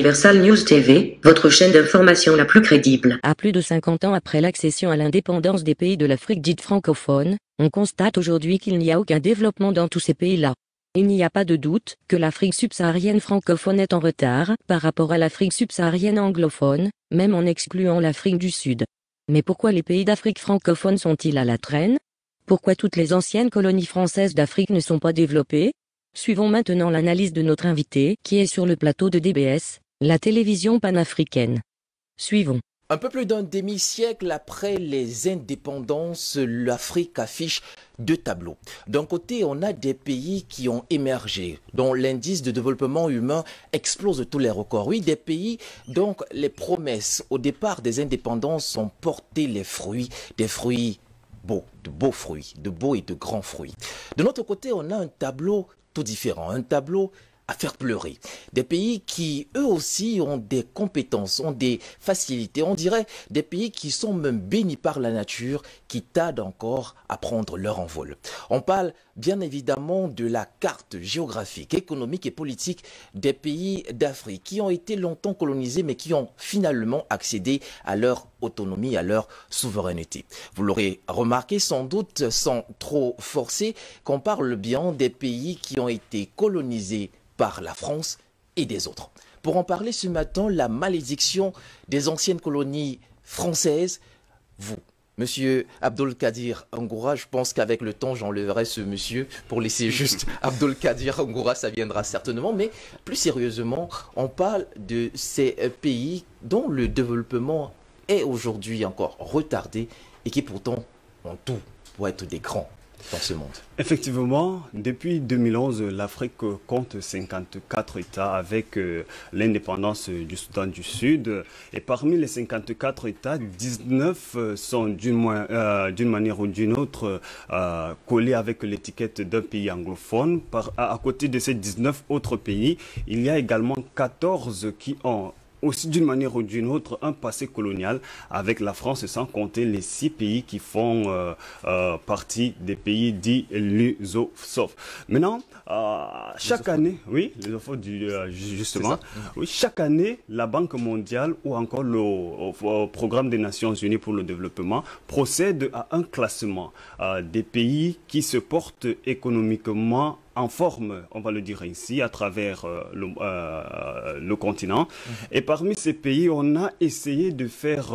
Universal News TV, votre chaîne d'information la plus crédible. À plus de 50 ans après l'accession à l'indépendance des pays de l'Afrique dite francophone, on constate aujourd'hui qu'il n'y a aucun développement dans tous ces pays-là. Il n'y a pas de doute que l'Afrique subsaharienne francophone est en retard par rapport à l'Afrique subsaharienne anglophone, même en excluant l'Afrique du Sud. Mais pourquoi les pays d'Afrique francophone sont-ils à la traîne? Pourquoi toutes les anciennes colonies françaises d'Afrique ne sont pas développées? Suivons maintenant l'analyse de notre invité, qui est sur le plateau de DBS, la télévision panafricaine. Suivons. Un peu plus d'un demi-siècle après les indépendances, l'Afrique affiche deux tableaux. D'un côté, on a des pays qui ont émergé, dont l'indice de développement humain explose tous les records. Oui, des pays dont les promesses au départ des indépendances ont porté les fruits, des fruits beaux, de beaux fruits, de beaux et de grands fruits. De notre côté, on a un tableau tout différent, un tableau à faire pleurer. Des pays qui, eux aussi, ont des compétences, ont des facilités. On dirait des pays qui sont même bénis par la nature, qui tardent encore à prendre leur envol. On parle bien évidemment de la carte géographique, économique et politique des pays d'Afrique qui ont été longtemps colonisés mais qui ont finalement accédé à leur autonomie, à leur souveraineté. Vous l'aurez remarqué sans doute, sans trop forcer, qu'on parle bien des pays qui ont été colonisés par la France et des autres. Pour en parler ce matin, la malédiction des anciennes colonies françaises, vous, Monsieur Abdul-Kadir Angoura, je pense qu'avec le temps, j'enlèverai ce monsieur pour laisser juste Abdul-Kadir Angoura, ça viendra certainement. Mais plus sérieusement, on parle de ces pays dont le développement est aujourd'hui encore retardé et qui pourtant ont tout pour être des grands dans ce monde. Effectivement, depuis 2011, l'Afrique compte 54 États avec l'indépendance du Soudan du Sud. Et parmi les 54 États, 19 sont d'une manière ou d'une autre collés avec l'étiquette d'un pays anglophone. À côté de ces 19 autres pays, il y a également 14 qui ont aussi d'une manière ou d'une autre un passé colonial avec la France, sans compter les 6 pays qui font partie des pays dits lusophones. Maintenant, chaque année, oui, justement, oui, chaque année, la Banque mondiale ou encore le Programme des Nations Unies pour le développement procède à un classement des pays qui se portent économiquement en forme, on va le dire ici, à travers le continent. Et parmi ces pays, on a essayé de faire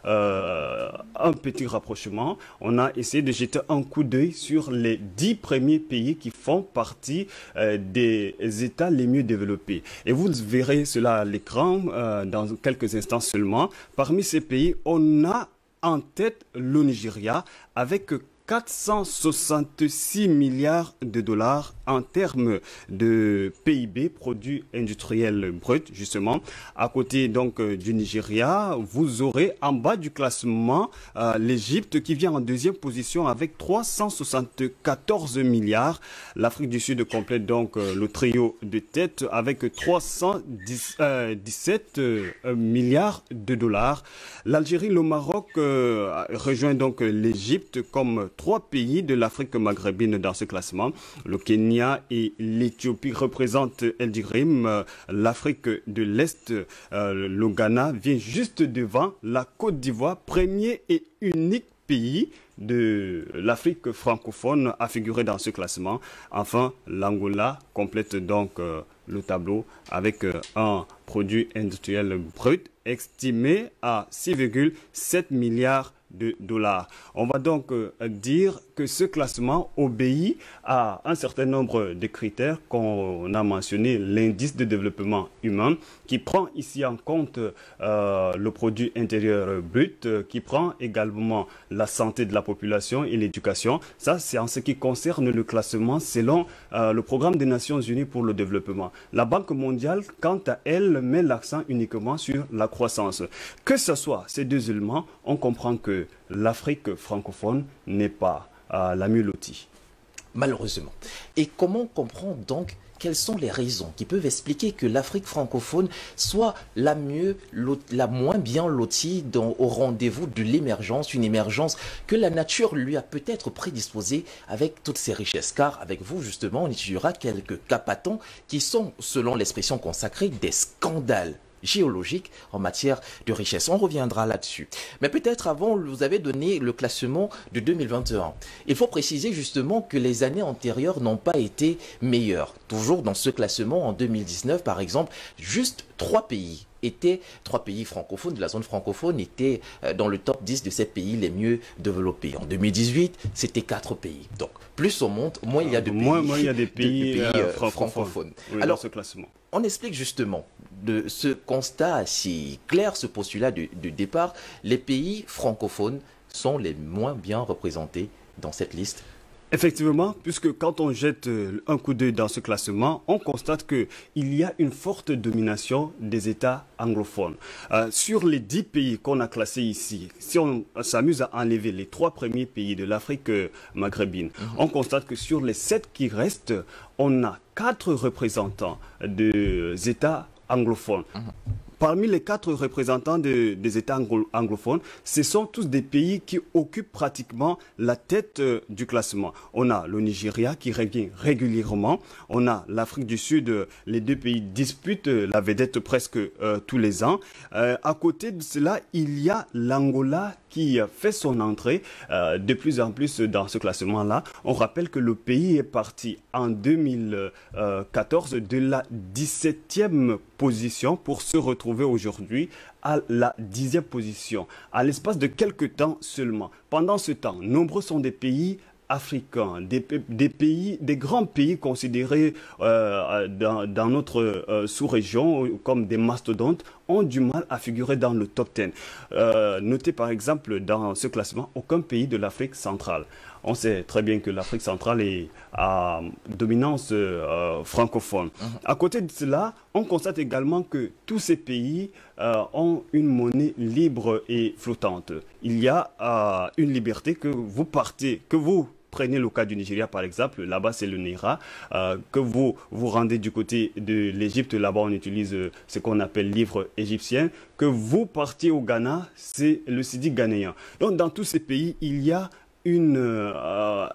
un petit rapprochement. On a essayé de jeter un coup d'œil sur les 10 premiers pays qui font partie des États les mieux développés. Et vous verrez cela à l'écran dans quelques instants seulement. Parmi ces pays, on a en tête le Nigeria avec 466 milliards de dollars en termes de PIB, produit industriel brut, justement. À côté donc du Nigeria, vous aurez en bas du classement l'Égypte qui vient en deuxième position avec 374 milliards. L'Afrique du Sud complète donc le trio de tête avec 317 milliards de dollars. L'Algérie, le Maroc rejoint donc l'Égypte comme 3 pays de l'Afrique maghrébine dans ce classement. Le Kenya et l'Éthiopie représentent Eldirim. L'Afrique de l'Est, le Ghana, vient juste devant la Côte d'Ivoire, premier et unique pays de l'Afrique francophone à figurer dans ce classement. Enfin, l'Angola complète donc le tableau avec un produit industriel brut estimé à 6,7 milliards de dollars. On va donc dire que ce classement obéit à un certain nombre de critères qu'on a mentionné, l'indice de développement humain, qui prend ici en compte le produit intérieur brut, qui prend également la santé de la population et l'éducation. Ça, c'est en ce qui concerne le classement selon le Programme des Nations Unies pour le développement. La Banque mondiale, quant à elle, met l'accent uniquement sur la croissance. Que ce soit ces deux éléments, on comprend que l'Afrique francophone n'est pas la mieux lotie. Malheureusement. Et comment comprendre donc quelles sont les raisons qui peuvent expliquer que l'Afrique francophone soit la moins bien lotie au rendez-vous de l'émergence, une émergence que la nature lui a peut-être prédisposée avec toutes ses richesses. Car avec vous, justement, on étudiera quelques cas patents qui sont, selon l'expression consacrée, des scandales géologique en matière de richesse. On reviendra là-dessus. Mais peut-être avant, vous avez donné le classement de 2021. Il faut préciser justement que les années antérieures n'ont pas été meilleures. Toujours dans ce classement, en 2019 par exemple, juste 3 pays francophones de la zone francophone étaient dans le top 10 de ces pays les mieux développés. En 2018, c'était 4 pays. Donc, plus on monte, moins il y a de pays, moins il y a des pays, francophones. Oui, alors, dans ce classement. On explique justement de ce constat si clair, ce postulat de départ, les pays francophones sont les moins bien représentés dans cette liste. Effectivement, puisque quand on jette un coup d'œil dans ce classement, on constate qu'il y a une forte domination des États anglophones. Sur les 10 pays qu'on a classés ici, si on s'amuse à enlever les 3 premiers pays de l'Afrique maghrébine, on constate que sur les 7 qui restent, on a 4 représentants des États anglophones. Parmi les 4 représentants des États anglophones, ce sont tous des pays qui occupent pratiquement la tête du classement. On a le Nigeria qui revient régulièrement. On a l'Afrique du Sud. Les 2 pays disputent la vedette presque tous les ans. À côté de cela, il y a l'Angola qui fait son entrée de plus en plus dans ce classement-là. On rappelle que le pays est parti en 2014 de la 17e position pour se retrouver aujourd'hui à la 10e position, à l'espace de quelques temps seulement. Pendant ce temps, nombreux sont des pays africains, des grands pays considérés dans notre sous-région comme des mastodontes, ont du mal à figurer dans le top 10. Notez par exemple dans ce classement aucun pays de l'Afrique centrale. On sait très bien que l'Afrique centrale est à dominance francophone. À côté de cela, on constate également que tous ces pays ont une monnaie libre et flottante. Il y a une liberté que vous prenez le cas du Nigeria par exemple, là-bas c'est le Naira, que vous vous rendez du côté de l'Égypte, là-bas on utilise ce qu'on appelle livre égyptien, que vous partiez au Ghana, c'est le cedi ghanéen. Donc dans tous ces pays, il y a une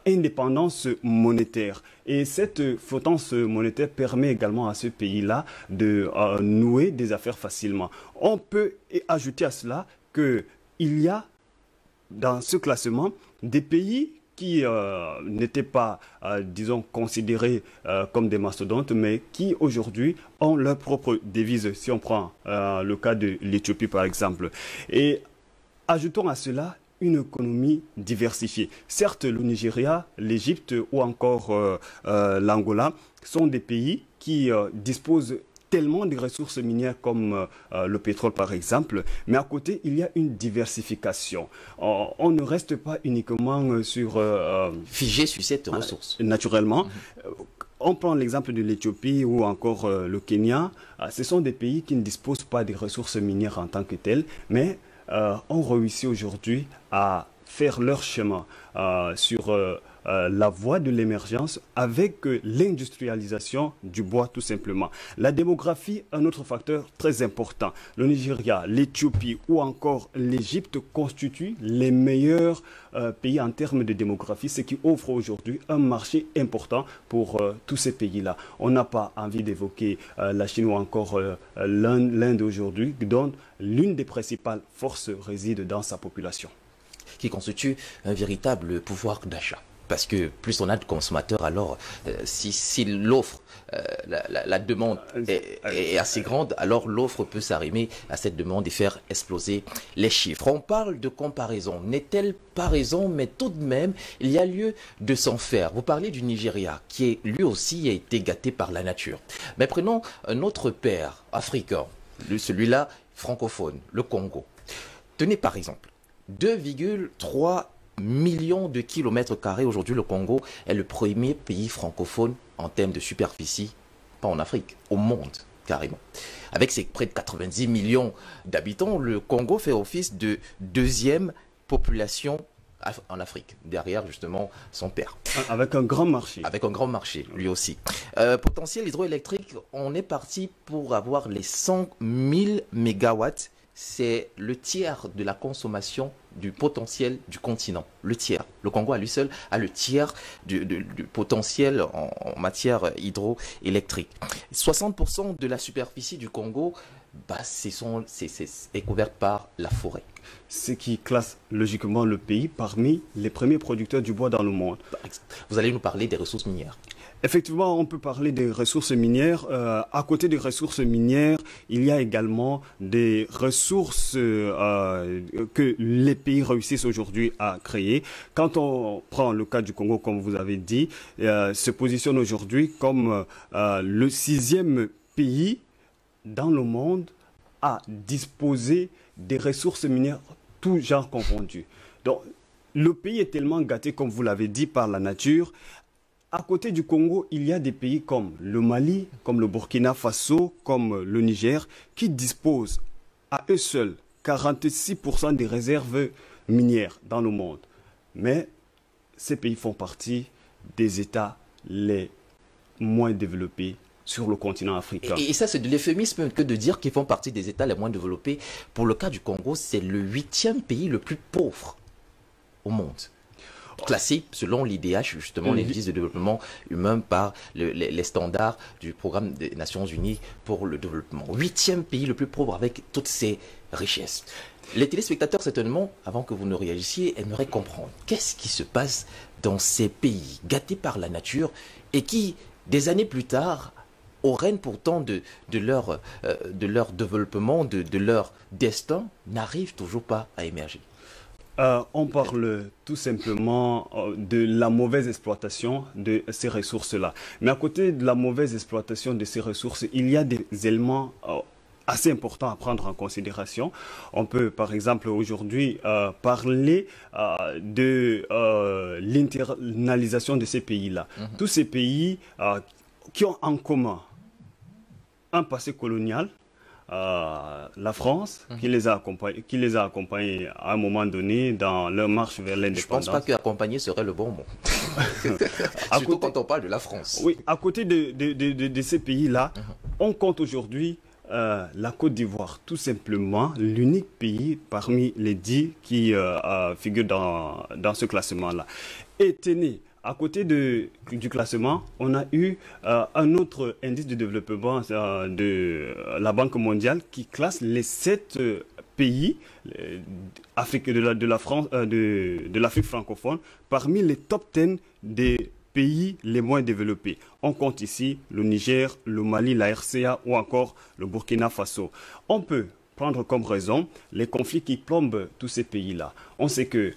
indépendance monétaire. Et cette flottance monétaire permet également à ce pays-là de nouer des affaires facilement. On peut ajouter à cela qu'il y a dans ce classement des pays qui n'étaient pas, disons, considérés comme des mastodontes, mais qui aujourd'hui ont leur propre devise, si on prend le cas de l'Éthiopie par exemple. Et ajoutons à cela une économie diversifiée. Certes, le Nigeria, l'Égypte ou encore l'Angola sont des pays qui disposent tellement de ressources minières comme le pétrole par exemple, mais à côté, il y a une diversification. On ne reste pas uniquement figé sur cette ressource. Naturellement. On prend l'exemple de l'Éthiopie ou encore le Kenya. Ce sont des pays qui ne disposent pas des ressources minières en tant que telles, mais ont réussi aujourd'hui à faire leur chemin sur la voie de l'émergence avec l'industrialisation du bois tout simplement. La démographie, un autre facteur très important. Le Nigeria, l'Éthiopie ou encore l'Égypte constituent les meilleurs pays en termes de démographie, ce qui offre aujourd'hui un marché important pour tous ces pays-là. On n'a pas envie d'évoquer la Chine ou encore l'Inde aujourd'hui, dont l'une des principales forces réside dans sa population. Qui constitue un véritable pouvoir d'achat. Parce que plus on a de consommateurs, alors si l'offre, la demande est assez grande, alors l'offre peut s'arrimer à cette demande et faire exploser les chiffres. On parle de comparaison. N'est-elle pas raison, mais tout de même, il y a lieu de s'en faire. Vous parlez du Nigeria, qui lui aussi a été gâté par la nature. Mais prenons un autre père africain, celui-là francophone, le Congo. Tenez par exemple, 2,3 millions de kilomètres carrés. Aujourd'hui, le Congo est le premier pays francophone en termes de superficie, pas en Afrique, au monde, carrément. Avec ses près de 90 millions d'habitants, le Congo fait office de deuxième population en Afrique, derrière justement son père. Avec un grand marché. Avec un grand marché, lui aussi. Potentiel hydroélectrique, on est parti pour avoir les 100 000 mégawatts. C'est le tiers de la consommation du potentiel du continent. Le tiers. Le Congo à lui seul a le tiers du potentiel en matière hydroélectrique. 60% de la superficie du Congo basse, est couverte par la forêt. Ce qui classe logiquement le pays parmi les premiers producteurs du bois dans le monde. Vous allez nous parler des ressources minières. Effectivement, on peut parler des ressources minières. À côté des ressources minières, il y a également des ressources que les pays réussissent aujourd'hui à créer. Quand on prend le cas du Congo, comme vous avez dit, se positionne aujourd'hui comme le 6e pays dans le monde à disposer des ressources minières, tout genre confondus. Donc, le pays est tellement gâté, comme vous l'avez dit, par la nature. À côté du Congo, il y a des pays comme le Mali, comme le Burkina Faso, comme le Niger, qui disposent à eux seuls 46% des réserves minières dans le monde. Mais ces pays font partie des États les moins développés sur le continent africain. Et ça, c'est de l'euphémisme que de dire qu'ils font partie des États les moins développés. Pour le cas du Congo, c'est le 8e pays le plus pauvre au monde. Classé selon l'IDH, justement l'indice de développement humain par les standards du programme des Nations Unies pour le développement. 8e pays le plus pauvre avec toutes ces richesses. Les téléspectateurs, certainement, avant que vous ne réagissiez, aimeraient comprendre qu'est-ce qui se passe dans ces pays gâtés par la nature et qui, des années plus tard, au règne pourtant de leur développement, de leur destin, n'arrivent toujours pas à émerger. On parle tout simplement de la mauvaise exploitation de ces ressources-là. Mais à côté de la mauvaise exploitation de ces ressources, il y a des éléments assez importants à prendre en considération. On peut par exemple aujourd'hui parler de l'internalisation de ces pays-là. Tous ces pays qui ont en commun un passé colonial, la France, qui les a accompagnés à un moment donné dans leur marche vers l'indépendance. Je ne pense pas qu'accompagner serait le bon mot. Surtout quand on parle de la France. Oui, à côté de ces pays-là, on compte aujourd'hui la Côte d'Ivoire, tout simplement l'unique pays parmi les 10 qui figurent dans ce classement-là. Et tenez, à côté du classement, on a eu un autre indice de développement de la Banque mondiale qui classe les 7 pays de l'Afrique francophone parmi les top 10 des pays les moins développés. On compte ici le Niger, le Mali, la RCA ou encore le Burkina Faso. On peut prendre comme raison les conflits qui plombent tous ces pays-là. On sait que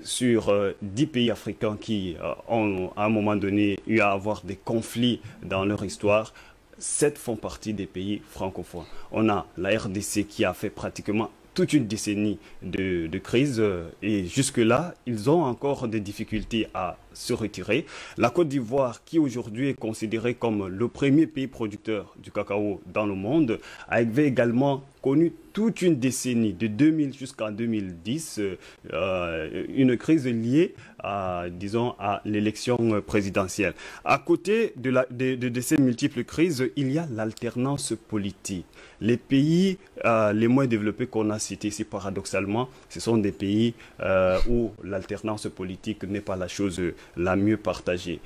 sur 10 pays africains qui ont à un moment donné eu à avoir des conflits dans leur histoire, 7 font partie des pays francophones. On a la RDC qui a fait pratiquement toute une décennie de crise et jusque-là, ils ont encore des difficultés à se retirer. La Côte d'Ivoire, qui aujourd'hui est considérée comme le premier pays producteur du cacao dans le monde, avait également connu toute une décennie, de 2000 jusqu'en 2010, une crise liée à, disons, à l'élection présidentielle. À côté de ces multiples crises, il y a l'alternance politique. Les pays les moins développés qu'on a cités ici, paradoxalement, ce sont des pays où l'alternance politique n'est pas la chose la mieux partagée.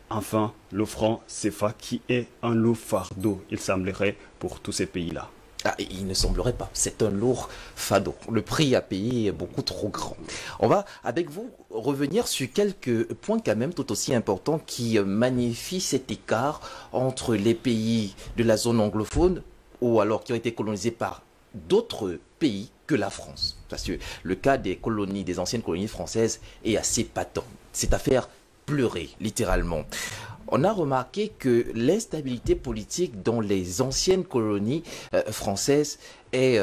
Enfin, le franc CFA qui est un lourd fardeau, il semblerait, pour tous ces pays-là. Ah, il ne semblerait pas, c'est un lourd fardeau. Le prix à payer est beaucoup trop grand. On va, avec vous, revenir sur quelques points quand même tout aussi importants qui magnifient cet écart entre les pays de la zone anglophone ou alors qui ont été colonisés par d'autres pays que la France. Parce que le cas des colonies, des anciennes colonies françaises est assez patent. Cette affaire pleurait, littéralement. On a remarqué que l'instabilité politique dans les anciennes colonies françaises est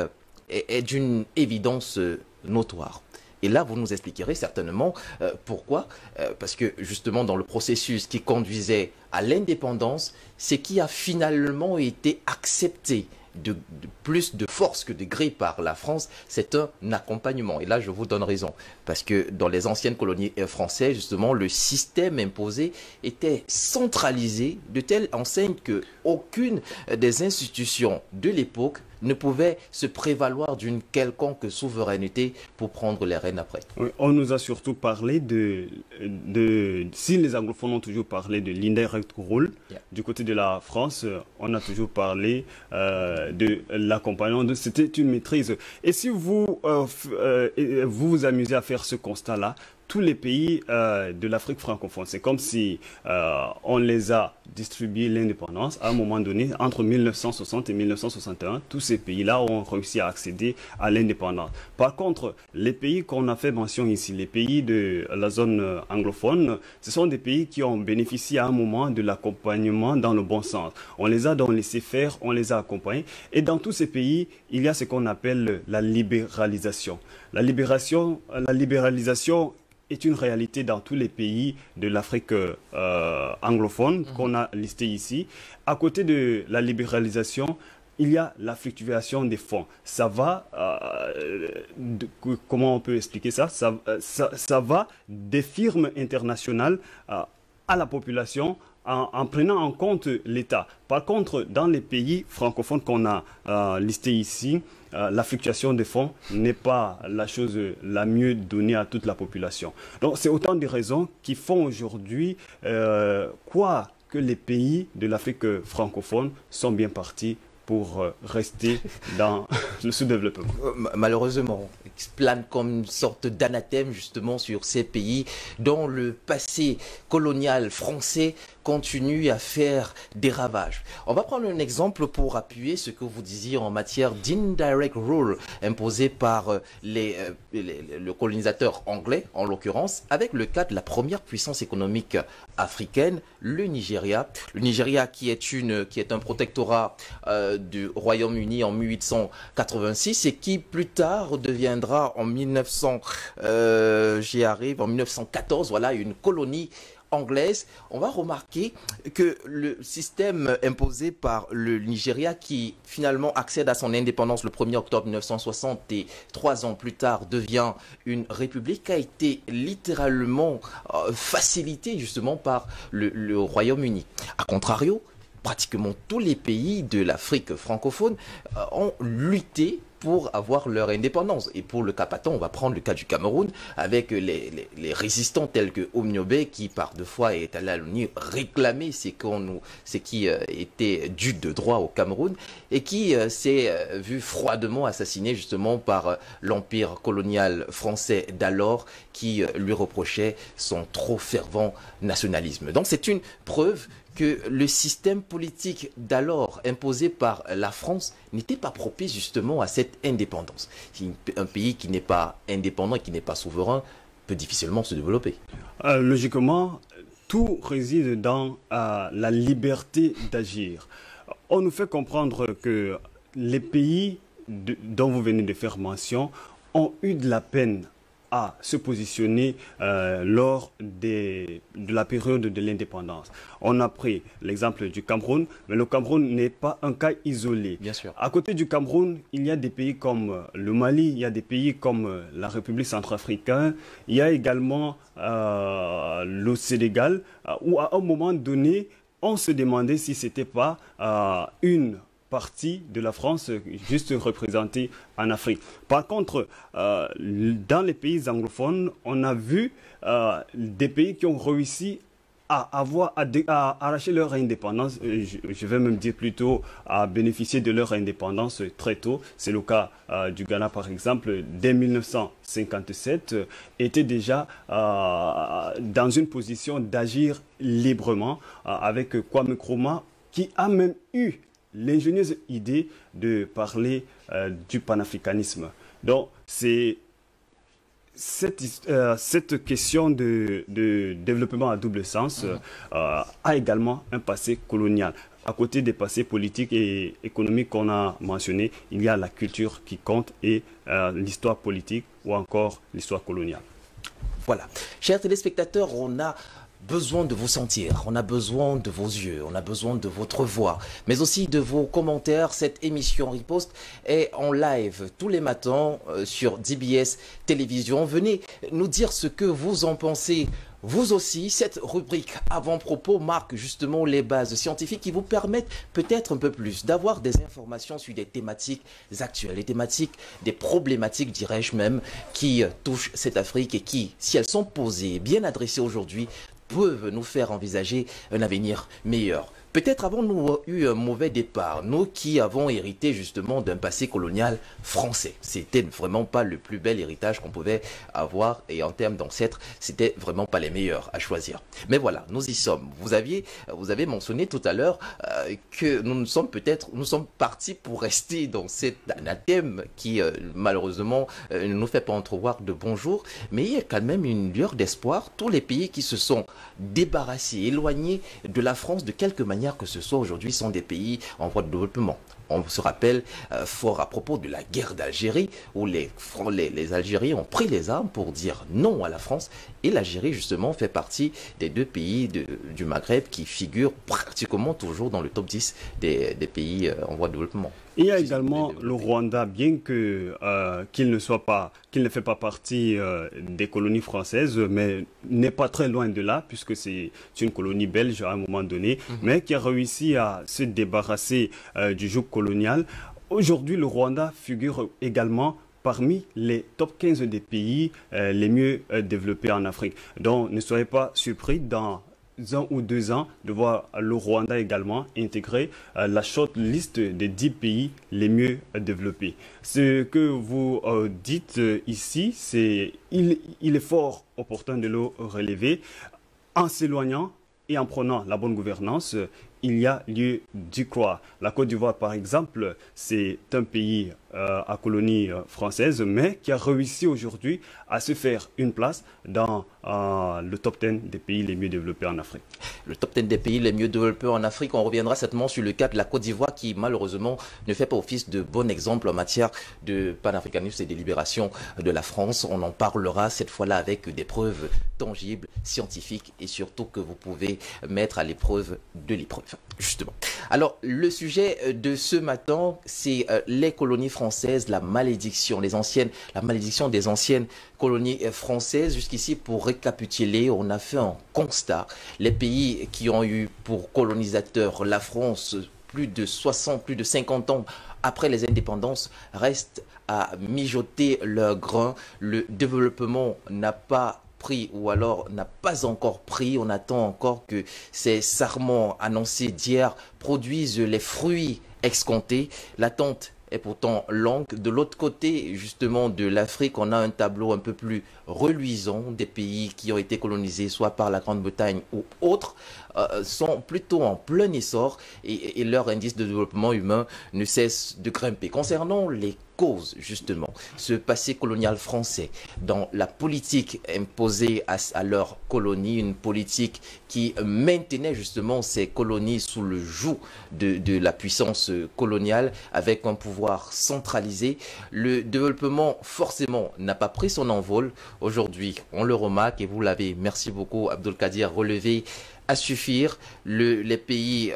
d'une évidence notoire. Et là, vous nous expliquerez certainement pourquoi. Parce que justement, dans le processus qui conduisait à l'indépendance, ce qui a finalement été accepté de plus de force que de gré par la France, c'est un accompagnement. Et là, je vous donne raison. Parce que dans les anciennes colonies françaises, justement, le système imposé était centralisé de telle enseigne qu'aucune des institutions de l'époque ne pouvait se prévaloir d'une quelconque souveraineté pour prendre les rênes après. Oui, on nous a surtout parlé si les anglophones ont toujours parlé de l'indirect rule, du côté de la France, on a toujours parlé de l'accompagnement, c'était une maîtrise. Et si vous vous amusez à faire ce constat-là, tous les pays de l'Afrique francophone, c'est comme si on les a distribué l'indépendance à un moment donné, entre 1960 et 1961, tous ces pays-là ont réussi à accéder à l'indépendance. Par contre, les pays qu'on a fait mention ici, les pays de la zone anglophone, ce sont des pays qui ont bénéficié à un moment de l'accompagnement dans le bon sens. On les a donc laissé faire, on les a accompagnés. Et dans tous ces pays, il y a ce qu'on appelle la libéralisation. La libéralisation est une réalité dans tous les pays de l'Afrique anglophone qu'on a listé ici. À côté de la libéralisation, il y a la fluctuation des fonds. Ça va, comment on peut expliquer ça? Ça va des firmes internationales à la population en prenant en compte l'État. Par contre, dans les pays francophones qu'on a listés ici, la fluctuation des fonds n'est pas la chose la mieux donnée à toute la population. Donc, c'est autant de raisons qui font aujourd'hui que les pays de l'Afrique francophone sont bien partis pour rester dans le sous-développement. Malheureusement, il plane comme une sorte d'anathème justement sur ces pays dont le passé colonial français continue à faire des ravages. On va prendre un exemple pour appuyer ce que vous disiez en matière d'indirect rule imposé par le colonisateur anglais, en l'occurrence, avec le cas de la première puissance économique africaine, le Nigeria. Le Nigeria qui est un protectorat du Royaume-Uni en 1886 et qui plus tard deviendra en 1914, voilà, une colonie anglaise. On va remarquer que le système imposé par le Nigeria, qui finalement accède à son indépendance le 1er octobre 1960 et 3 ans plus tard devient une république, a été littéralement facilité justement par le Royaume-Uni. A contrario, pratiquement tous les pays de l'Afrique francophone ont lutté pour avoir leur indépendance. Et pour le cas patent, on va prendre le cas du Cameroun avec les résistants tels que Omniobé qui par deux fois est allé à l'ONU réclamer ce qui était dû de droit au Cameroun et qui s'est vu froidement assassiné justement par l'empire colonial français d'alors qui lui reprochait son trop fervent nationalisme. Donc c'est une preuve que le système politique d'alors imposé par la France n'était pas propice justement à cette indépendance. Un pays qui n'est pas indépendant et qui n'est pas souverain peut difficilement se développer. Logiquement, tout réside dans la liberté d'agir. On nous fait comprendre que les pays dont vous venez de faire mention ont eu de la peine à se positionner lors de la période de l'indépendance. On a pris l'exemple du Cameroun, mais le Cameroun n'est pas un cas isolé. Bien sûr. À côté du Cameroun, il y a des pays comme le Mali, il y a des pays comme la République centrafricaine, il y a également le Sénégal, où à un moment donné, on se demandait si ce n'était pas une partie de la France juste représentée en Afrique. Par contre, dans les pays anglophones, on a vu des pays qui ont réussi à arracher leur indépendance, je vais même dire plutôt à bénéficier de leur indépendance très tôt. C'est le cas du Ghana par exemple, dès 1957, était déjà dans une position d'agir librement avec Kwame Nkrumah qui a même eu l'ingénieuse idée de parler du panafricanisme. Donc, c'est cette question de développement à double sens a également un passé colonial. À côté des passés politiques et économiques qu'on a mentionnés, il y a la culture qui compte et l'histoire politique ou encore l'histoire coloniale. Voilà. Chers téléspectateurs, on a besoin de vous sentir, on a besoin de vos yeux, on a besoin de votre voix, mais aussi de vos commentaires. Cette émission Riposte est en live tous les matins sur DBS Télévision. Venez nous dire ce que vous en pensez Vous aussi, cette rubrique avant-propos marque justement les bases scientifiques qui vous permettent peut-être un peu plus d'avoir des informations sur des thématiques actuelles, des thématiques, des problématiques, dirais-je même, qui touchent cette Afrique et qui, si elles sont posées, bien adressées aujourd'hui, peuvent nous faire envisager un avenir meilleur. Peut-être avons-nous eu un mauvais départ, nous qui avons hérité justement d'un passé colonial français. C'était vraiment pas le plus bel héritage qu'on pouvait avoir et en termes d'ancêtres, c'était vraiment pas les meilleurs à choisir. Mais voilà, nous y sommes. Vous avez mentionné tout à l'heure que nous sommes partis pour rester dans cet anathème qui malheureusement ne nous fait pas entrevoir de bons jours, mais il y a quand même une lueur d'espoir. Tous les pays qui se sont débarrassés, éloignés de la France de quelque manière que ce soit aujourd'hui sont des pays en voie de développement. On se rappelle fort à propos de la guerre d'Algérie où les Algériens ont pris les armes pour dire non à la France et l'Algérie justement fait partie des deux pays du Maghreb qui figurent pratiquement toujours dans le top 10 des pays en voie de développement. Il y a également le Rwanda, bien que qu'il ne fait pas partie des colonies françaises, mais n'est pas très loin de là, puisque c'est une colonie belge à un moment donné, mais qui a réussi à se débarrasser du joug colonial. Aujourd'hui, le Rwanda figure également parmi les top 15 des pays les mieux développés en Afrique. Donc, ne soyez pas surpris dans 1 ou 2 ans de voir le Rwanda également intégrer la shortlist des 10 pays les mieux développés. Ce que vous dites ici, c'est il est fort opportun de le relever. En s'éloignant et en prenant la bonne gouvernance, il y a lieu d'y croire. La Côte d'Ivoire, par exemple, c'est un pays à colonie française, mais qui a réussi aujourd'hui à se faire une place dans le top 10 des pays les mieux développés en Afrique. Le top 10 des pays les mieux développés en Afrique, on reviendra certainement sur le cas de la Côte d'Ivoire qui malheureusement ne fait pas office de bon exemple en matière de panafricanisme et de libération de la France. On en parlera cette fois-là avec des preuves tangibles, scientifiques et surtout que vous pouvez mettre à l'épreuve de l'épreuve. Justement. Alors, le sujet de ce matin, c'est les colonies françaises, la malédiction des anciennes colonies françaises. Jusqu'ici, pour récapituler, on a fait un constat. Les pays qui ont eu pour colonisateur la France plus de 50 ans après les indépendances restent à mijoter leur grain. Le développement n'a pas pris ou alors n'a pas encore pris. On attend encore que ces sarments annoncés d'hier produisent les fruits escomptés. L'attente est pourtant longue. De l'autre côté, justement, de l'Afrique, on a un tableau un peu plus reluisant. Des pays qui ont été colonisés soit par la Grande-Bretagne ou autres sont plutôt en plein essor et leur indice de développement humain ne cesse de grimper. Concernant les causes, justement, ce passé colonial français dans la politique imposée à leur colonie, une politique qui maintenait justement ces colonies sous le joug de la puissance coloniale avec un pouvoir centralisé. Le développement, forcément, n'a pas pris son envol. Aujourd'hui, on le remarque et vous l'avez, merci beaucoup Abdulkadir, relevé à suffire. Les pays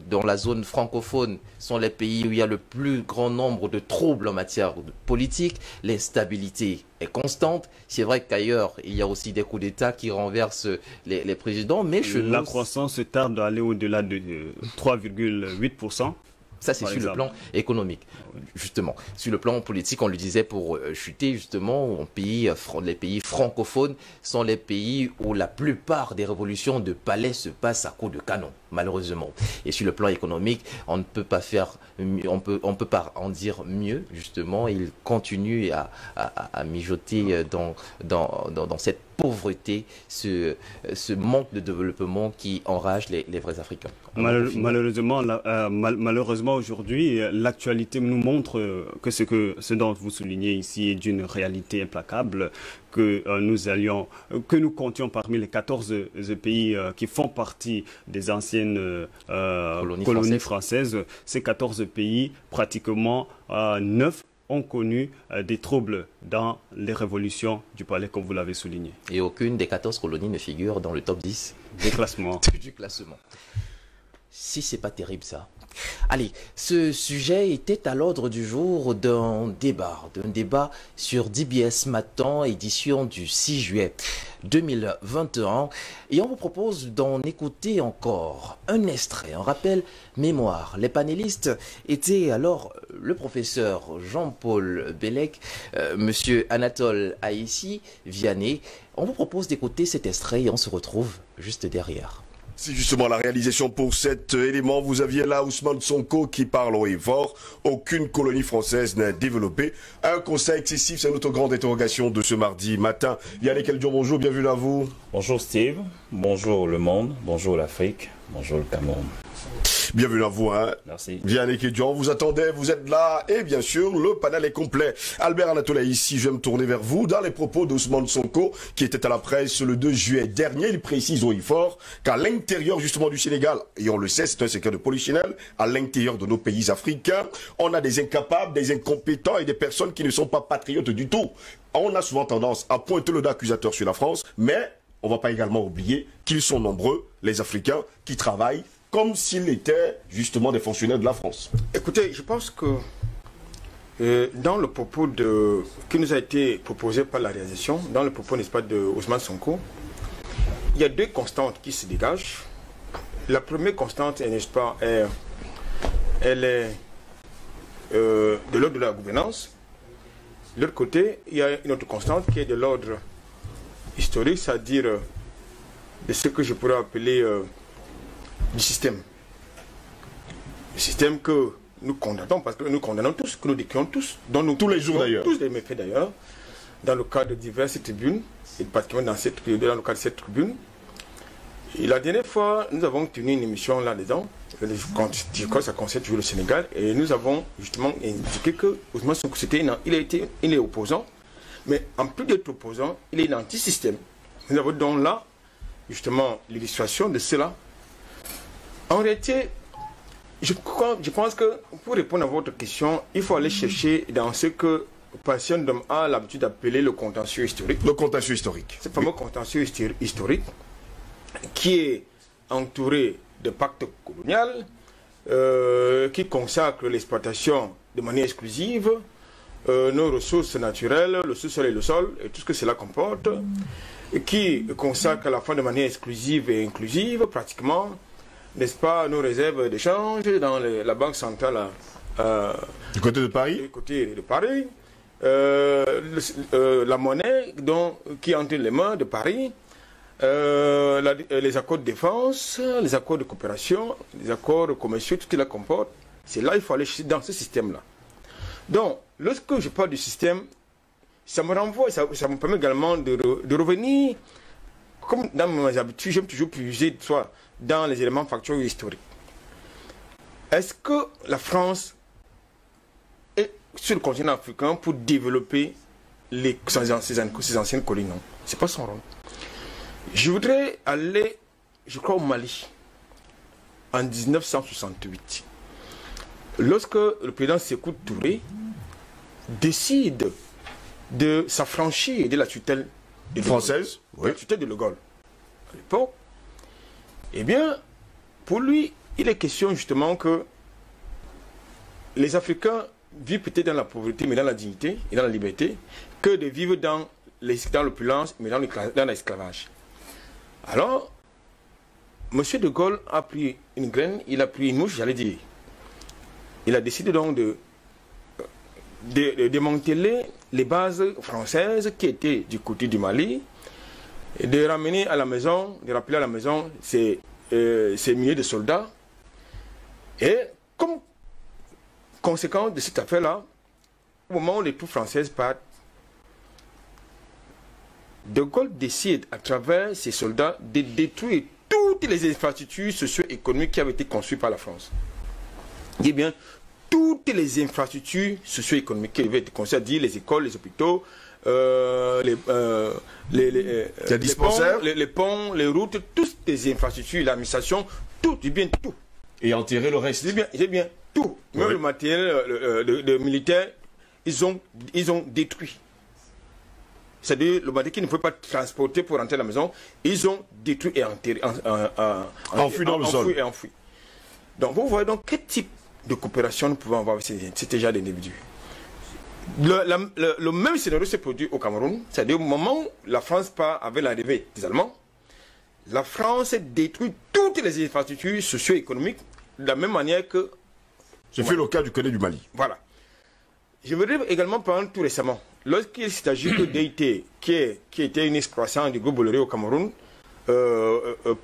dans la zone francophone sont les pays où il y a le plus grand nombre de troubles en matière politique. L'instabilité est constante. C'est vrai qu'ailleurs, il y a aussi des coups d'État qui renversent les présidents, mais la croissance tarde à aller au-delà de 3,8%. Ça, c'est sur le plan économique, justement. Sur le plan politique, on le disait pour chuter, justement, les pays francophones sont les pays où la plupart des révolutions de palais se passent à coups de canon, malheureusement. Et sur le plan économique, on ne peut pas faire, on peut pas en dire mieux, justement. Il continue à mijoter dans cette pauvreté, ce manque de développement qui enrage les vrais Africains. Malheureusement, aujourd'hui, l'actualité nous montre que ce dont vous soulignez ici est d'une réalité implacable, que nous comptions parmi les 14 pays qui font partie des anciennes colonies françaises. Ces 14 pays, pratiquement 9 ont connu des troubles dans les révolutions du palais, comme vous l'avez souligné. Et aucune des 14 colonies ne figure dans le top 10 des classements. du classement. Si c'est pas terrible ça, Allez, ce sujet était à l'ordre du jour d'un débat sur DBS Matin, édition du 6 juillet 2021. Et on vous propose d'en écouter encore un extrait, un rappel mémoire. Les panélistes étaient alors le professeur Jean-Paul Bellec, monsieur Anatole Haïssi Vianney. On vous propose d'écouter cet extrait et on se retrouve juste derrière. C'est justement la réalisation pour cet élément. Vous aviez là Ousmane Sonko qui parle haut et fort. Aucune colonie française n'a développé un conseil excessif. C'est notre grande interrogation de ce mardi matin. Yannick Eldion, bonjour, bienvenue à vous. Bonjour Steve, bonjour le monde, bonjour l'Afrique, bonjour le Cameroun. Bienvenue à vous. Merci. Yannick Eldion, vous attendez, vous êtes là. Et bien sûr, le panel est complet. Albert Anatole ici, je vais me tourner vers vous. Dans les propos d'Ousmane Sonko, qui était à la presse le 2 juillet dernier, il précise haut et fort qu'à l'intérieur justement du Sénégal, et on le sait, c'est un secret de polichinelle, à l'intérieur de nos pays africains, on a des incapables, des incompétents et des personnes qui ne sont pas patriotes du tout. On a souvent tendance à pointer le doigt accusateur sur la France, mais on ne va pas également oublier qu'ils sont nombreux, les Africains, qui travaillent comme s'ils étaient justement des fonctionnaires de la France. Écoutez, je pense que dans le propos qui nous a été proposé par la réalisation, dans le propos, n'est-ce pas, de Ousmane Sonko, il y a deux constantes qui se dégagent. La première constante, n'est-ce pas, elle est de l'ordre de la gouvernance. De l'autre côté, il y a une autre constante qui est de l'ordre historique, c'est-à-dire de ce que je pourrais appeler du système. Le système que nous condamnons, parce que nous condamnons tous, que nous décrions tous, dont nous tous les jours d'ailleurs. Tous les méfaits d'ailleurs, dans le cadre de diverses tribunes, et particulièrement dans le cadre de cette tribune. Et la dernière fois, nous avons tenu une émission là-dedans, je crois que ça concerne toujours le Sénégal, et nous avons justement indiqué que Ousmane Sonko, il est opposant, mais en plus d'être opposant, il est anti-système. Nous avons donc là, justement, l'illustration de cela. En réalité, je pense que pour répondre à votre question, il faut aller chercher dans ce que Passion a l'habitude d'appeler le contentieux historique. Le contentieux historique. Ce fameux contentieux historique qui est entouré de pactes coloniaux, qui consacre l'exploitation de manière exclusive, nos ressources naturelles, le sous-sol et le sol, et tout ce que cela comporte, qui consacre à la fois de manière exclusive et inclusive, pratiquement, n'est-ce pas, nos réserves d'échange dans la banque centrale du côté de Paris. Du côté de Paris. La monnaie qui est entre les mains de Paris. Les accords de défense, les accords de coopération, les accords commerciaux, tout ce qui la comporte. C'est là qu'il faut aller dans ce système-là. Donc, lorsque je parle du système, ça me renvoie, ça me permet également de revenir, comme dans mes habitudes, j'aime toujours puiser soit dans les éléments factuels historiques. Est-ce que la France est sur le continent africain pour développer ses anciennes colonies? Non, ce n'est pas son rôle. Je voudrais aller, je crois, au Mali, en 1968. Lorsque le président Sékou Touré décide de s'affranchir de la tutelle française, la tutelle de Le Gaulle, à l'époque, eh bien, pour lui, il est question justement que les Africains vivent peut-être dans la pauvreté, mais dans la dignité et dans la liberté, que de vivre dans l'opulence, mais dans l'esclavage. Alors, M. de Gaulle a pris une graine, il a pris une mouche, j'allais dire. Il a décidé donc de démanteler les bases françaises qui étaient du côté du Mali, et de ramener à la maison, de rappeler à la maison ces milliers de soldats. Et comme conséquence de cette affaire-là, au moment où les troupes françaises partent, De Gaulle décide, à travers ses soldats, de détruire toutes les infrastructures socio-économiques qui avaient été construites par la France. Eh bien, toutes les infrastructures socio-économiques qui avaient été construites, c'est-à-dire les écoles, les hôpitaux, les ponts, les routes, toutes les infrastructures, l'administration, tout, je dis bien tout. Et enterrer le reste. J'ai bien tout. Même le matériel militaire, ils ont détruit. C'est-à-dire le matériel qu'ils ne pouvaient pas transporter pour rentrer à la maison, ils ont détruit et enterré, enfoui dans le sol. Et enfoui. Donc vous voyez donc quel type de coopération nous pouvons avoir avec ces gens d'individus. Le même scénario s'est produit au Cameroun, c'est-à-dire au moment où la France part avec l'arrivée des Allemands, la France détruit toutes les infrastructures socio-économiques de la même manière que... J'ai fait le cas du Côté du Mali. Voilà. Je voudrais également prendre tout récemment, lorsqu'il s'agit de DIT, qui était une excroissance du groupe Bolloré au Cameroun,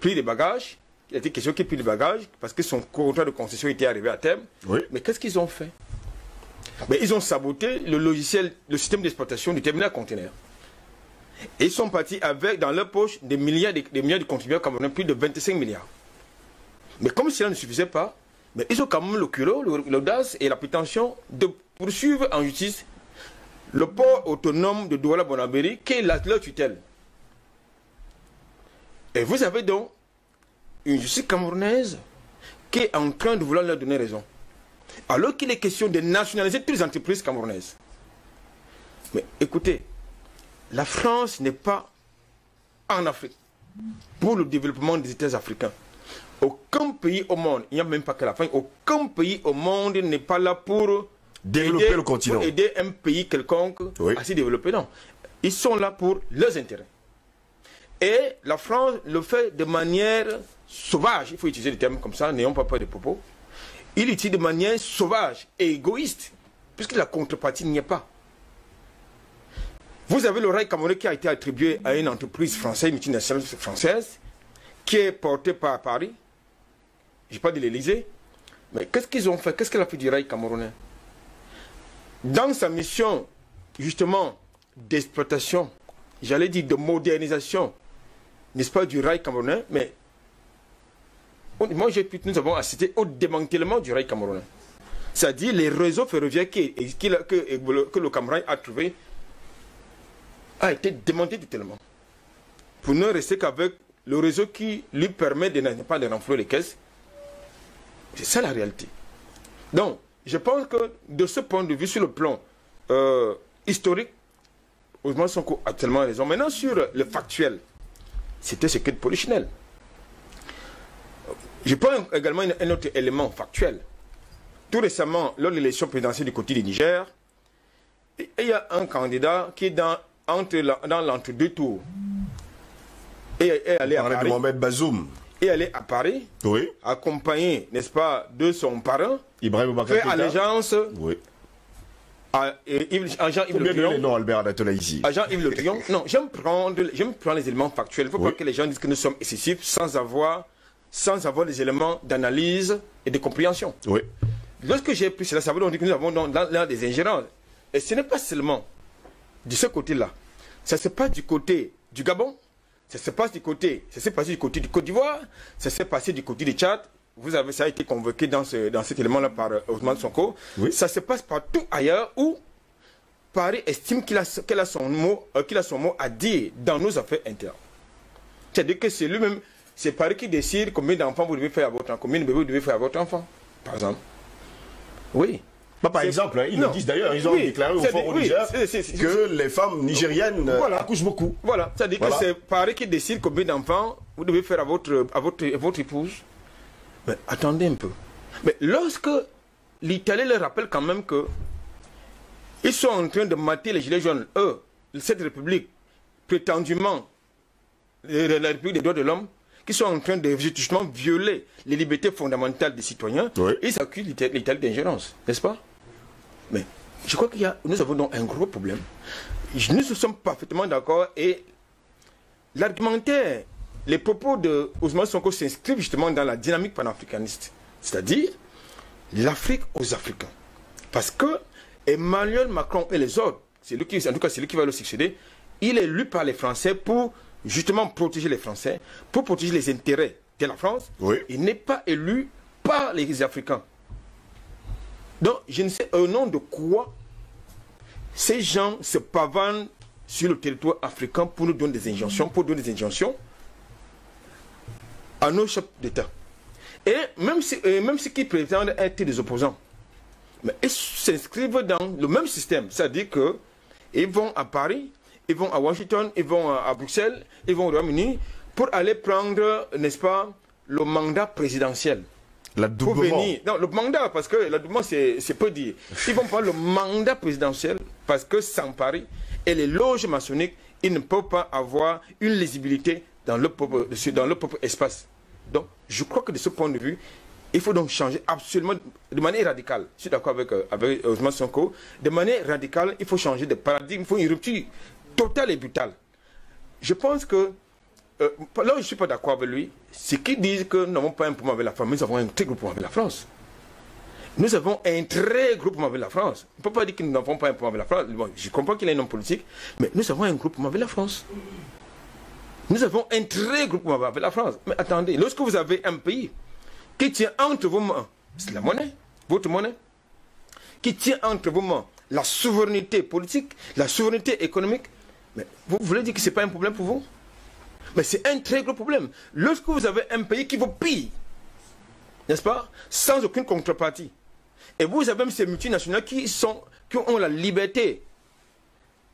pris des bagages, il a été question qu'il prit des bagages, parce que son contrat de concession était arrivé à terme. Oui. Mais qu'est-ce qu'ils ont fait? Mais ils ont saboté le logiciel, le système d'exploitation du terminal conteneur. Et ils sont partis avec dans leur poche des milliards de contribuables camerounais, plus de 25 milliards. Mais comme cela ne suffisait pas, mais ils ont quand même le culot, l'audace et la prétention de poursuivre en justice le port autonome de Douala-Bonabéry, qui est leur tutelle. Et vous avez donc une justice camerounaise qui est en train de vouloir leur donner raison. Alors qu'il est question de nationaliser toutes les entreprises camerounaises. Mais écoutez, la France n'est pas en Afrique pour le développement des États africains. Aucun pays au monde, il n'y a même pas que la France, aucun pays au monde n'est pas là pour développer le continent. Pour aider un pays quelconque à se développer. Non. Ils sont là pour leurs intérêts. Et la France le fait de manière sauvage, il faut utiliser des termes comme ça, n'ayons pas peur des propos. Il utilise de manière sauvage et égoïste, puisque la contrepartie n'y est pas. Vous avez le rail camerounais qui a été attribué à une entreprise française, une multinationale française, qui est portée par Paris. Je n'ai pas dit l'Élysée. Mais qu'est-ce qu'ils ont fait? Qu'est-ce qu'elle a fait du rail camerounais? Dans sa mission, justement, d'exploitation, j'allais dire de modernisation, n'est-ce pas, du rail camerounais, mais moi, nous avons assisté au démantèlement du rail camerounais. C'est-à-dire les réseaux ferroviaires que le Cameroun a trouvé a été démantelé totalement. Pour ne rester qu'avec le réseau qui lui permet de ne pas de renflouer les caisses. C'est ça la réalité. Donc, je pense que de ce point de vue, sur le plan historique, Ousmane Sonko a tellement raison. Maintenant, sur le factuel, c'était ce qu'est Polichinelle. Je prends également un autre élément factuel. Tout récemment, lors de l'élection présidentielle du côté du Niger, il y a un candidat qui est dans l'entre-deux tours. Et allé à Paris. Mohamed Bazoum. Et allé à Paris, oui, accompagné, n'est-ce pas, de son parent, Ibrahim Boubacar fait allégeance à Jean-Yves Le Drian. Non, Albert Anatola ici. À Jean-Yves Le Drian. Non, j'aime prendre les éléments factuels. Il ne faut pas que les gens disent que nous sommes excessifs sans avoir les éléments d'analyse et de compréhension. Oui. Lorsque j'ai pris cela, ça veut dire que nous avons là des ingérences. Et ce n'est pas seulement de ce côté-là. Ça se passe du côté du Gabon, ça s'est passé du côté du Côte d'Ivoire, ça s'est passé du côté du Tchad. Ça a été convoqué dans cet élément-là par Ousmane Sonko. Oui. Ça se passe partout ailleurs où Paris estime qu'il a son mot à dire dans nos affaires internes. C'est-à-dire que c'est lui-même, c'est Paris qui décide combien d'enfants vous devez faire à votre enfant, combien de bébés vous devez faire à votre enfant, par exemple. Oui. Par exemple, ils le disent d'ailleurs, ils ont déclaré au fort au Niger que les femmes nigériennes accouchent beaucoup. Voilà, c'est-à-dire que c'est Paris qui décide combien d'enfants vous devez faire à votre épouse. Mais attendez un peu. Mais lorsque l'Italie leur rappelle quand même que ils sont en train de mater les gilets jaunes, cette république, prétendument la République des droits de l'homme, qui sont en train de justement violer les libertés fondamentales des citoyens, ils accusent l'Italie d'ingérence, n'est-ce pas? Mais je crois nous avons donc un gros problème. Nous sommes parfaitement d'accord et l'argumentaire, les propos de Ousmane Sonko s'inscrivent justement dans la dynamique panafricaniste, c'est-à-dire l'Afrique aux Africains. Parce que Emmanuel Macron et les autres, en tout cas c'est lui qui va le succéder, il est élu par les Français pour justement protéger les Français, pour protéger les intérêts de la France. Oui. Il n'est pas élu par les Africains. Donc, je ne sais au nom de quoi ces gens se pavanent sur le territoire africain pour nous donner des injonctions, à nos chefs d'État. Et même ceux qui prétendent être des opposants, mais ils s'inscrivent dans le même système. C'est-à-dire qu'ils vont à Paris, ils vont à Washington, ils vont à Bruxelles, ils vont au Royaume-Uni pour aller prendre, n'est-ce pas, le mandat présidentiel. L'adoubement. Pour venir. Non, le mandat, parce que l'adoubement, c'est peu dire. Ils vont prendre le mandat présidentiel parce que sans Paris et les loges maçonniques, ils ne peuvent pas avoir une lisibilité dans le propre espace. Donc, je crois que de ce point de vue, il faut donc changer absolument de manière radicale. Je suis d'accord avec Ousmane Sonko. De manière radicale, il faut changer de paradigme, il faut une rupture totale et brutale. Je pense que, là où je ne suis pas d'accord avec lui, c'est qu'ils disent que nous n'avons pas un problème avec la France, mais nous avons un très gros problème avec la France. Nous avons un très gros problème avec la France. On ne peut pas dire que nous n'avons pas un problème avec la France. Bon, je comprends qu'il est un homme politique, mais nous avons un gros problème avec la France. Nous avons un très gros problème avec la France. Mais attendez, lorsque vous avez un pays qui tient entre vos mains, c'est la monnaie, votre monnaie, qui tient entre vos mains la souveraineté politique, la souveraineté économique, mais vous voulez dire que ce n'est pas un problème pour vous? Mais c'est un très gros problème. Lorsque vous avez un pays qui vous pille, n'est-ce pas, sans aucune contrepartie, et vous avez même ces multinationales qui ont la liberté,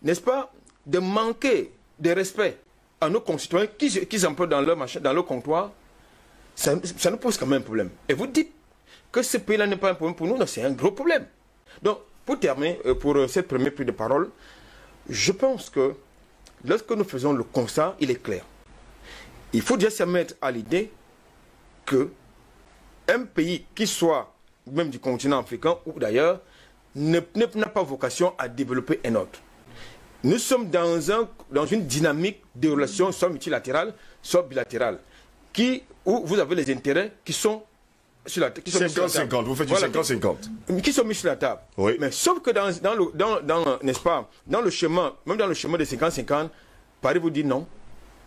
n'est-ce pas, de manquer de respect à nos concitoyens qu'ils emploient dans leur comptoir, ça nous pose quand même un problème. Et vous dites que ce pays-là n'est pas un problème pour nous, c'est un gros problème. Donc, pour terminer, pour cette première prise de parole, je pense que lorsque nous faisons le constat, il est clair. Il faut déjà se mettre à l'idée que un pays qui soit, même du continent africain ou d'ailleurs, n'a pas vocation à développer un autre. Nous sommes dans une dynamique de relations soit multilatérales, soit bilatérales, où vous avez les intérêts qui sont sur la table. 50-50, vous faites du 50-50. Qui sont mis sur la table. Oui. Mais sauf que n'est-ce pas, dans le chemin, même dans le chemin de 50-50, Paris vous dit non.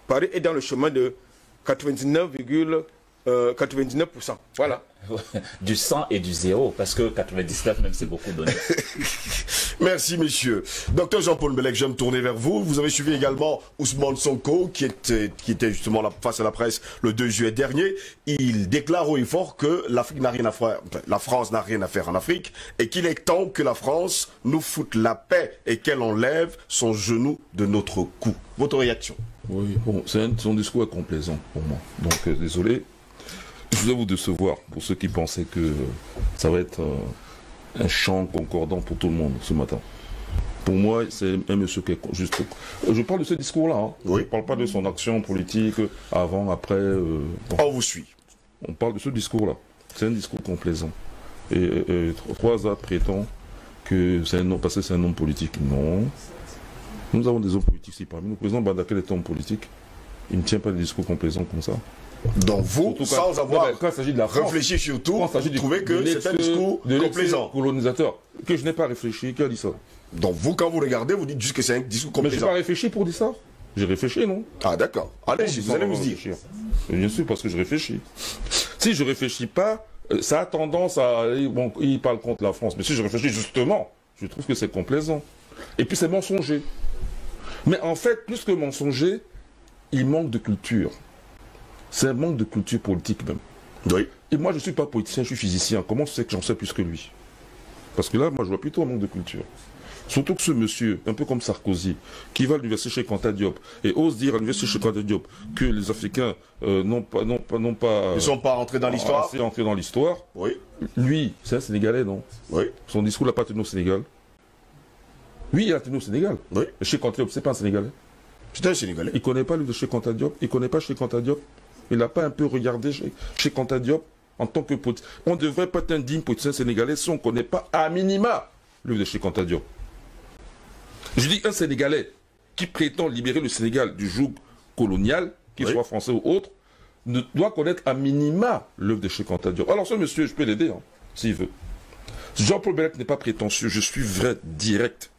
Paris est dans le chemin de 99,99%. Voilà. Du 100 et du 0, parce que 99 même c'est beaucoup donné. Merci messieurs. Docteur Jean-Paul Mbelek, je vais me tourner vers vous. Vous avez suivi également Ousmane Sonko qui était justement face à la presse le 2 juillet dernier. Il déclare haut et fort que l'Afrique n'a rien à faire, la France n'a rien à faire en Afrique et qu'il est temps que la France nous foute la paix et qu'elle enlève son genou de notre cou. Votre réaction? Oui, bon, son discours est complaisant pour moi. Donc désolé. Je vais vous décevoir pour ceux qui pensaient que ça va être un chant concordant pour tout le monde ce matin. Pour moi, c'est un monsieur qui est juste... Je parle de ce discours-là. Hein. Oui. Je ne parle pas de son action politique avant, après... Bon. On vous suit. On parle de ce discours-là. C'est un discours complaisant. Et trois autres prétendent que c'est un homme, parce que c'est un homme politique. Non. Nous avons des hommes politiques ici parmi nous. Le président Badakel est un homme politique. Il ne tient pas des discours complaisants comme ça. Donc vous, sans avoir réfléchi surtout, vous trouvez que c'est un discours complaisant. Colonisateur, que je n'ai pas réfléchi, qui a dit ça? Donc vous, quand vous regardez, vous dites juste que c'est un discours complaisant. Mais je n'ai pas réfléchi pour dire ça. J'ai réfléchi, non? Ah d'accord. Allez, vous allez nous dire. Bien sûr, parce que je réfléchis. Si je ne réfléchis pas, ça a tendance à... Bon, il parle contre la France, mais si je réfléchis justement, je trouve que c'est complaisant. Et puis c'est mensonger. Mais en fait, plus que mensonger, il manque de culture. C'est un manque de culture politique même. Oui. Et moi, je ne suis pas politicien, je suis physicien. Comment c'est que j'en sais plus que lui? Parce que là, moi, je vois plutôt un manque de culture. Surtout que ce monsieur, un peu comme Sarkozy, qui va à l'université Cheikh Anta Diop et ose dire à l'université Cheikh Anta Diop que les Africains n'ont pas... Ils ne sont pas entrés dans l'histoire. Ils sont entrés dans l'histoire. Oui. Lui, c'est un Sénégalais, non? Oui. Son discours n'a pas tenu au Sénégal. Lui, il a tenu au Sénégal. Oui. Cheikh Anta Diop, c'est pas un Sénégalais. C'est un Sénégalais. Il ne connaît pas lui de Cheikh Anta Diop. Il ne connaît pas Cheikh Anta Diop. Il n'a pas un peu regardé Cheikh Anta Diop en tant que politicien. On ne devrait pas être un digne politicien sénégalais si on ne connaît pas à minima l'œuvre de Cheikh Anta Diop. Je dis un Sénégalais qui prétend libérer le Sénégal du joug colonial, qu'il soit français ou autre, doit connaître à minima l'œuvre de Cheikh Anta Diop. Alors ce monsieur, je peux l'aider, hein, s'il veut. Jean-Paul Mbelek n'est pas prétentieux, je suis vrai, direct.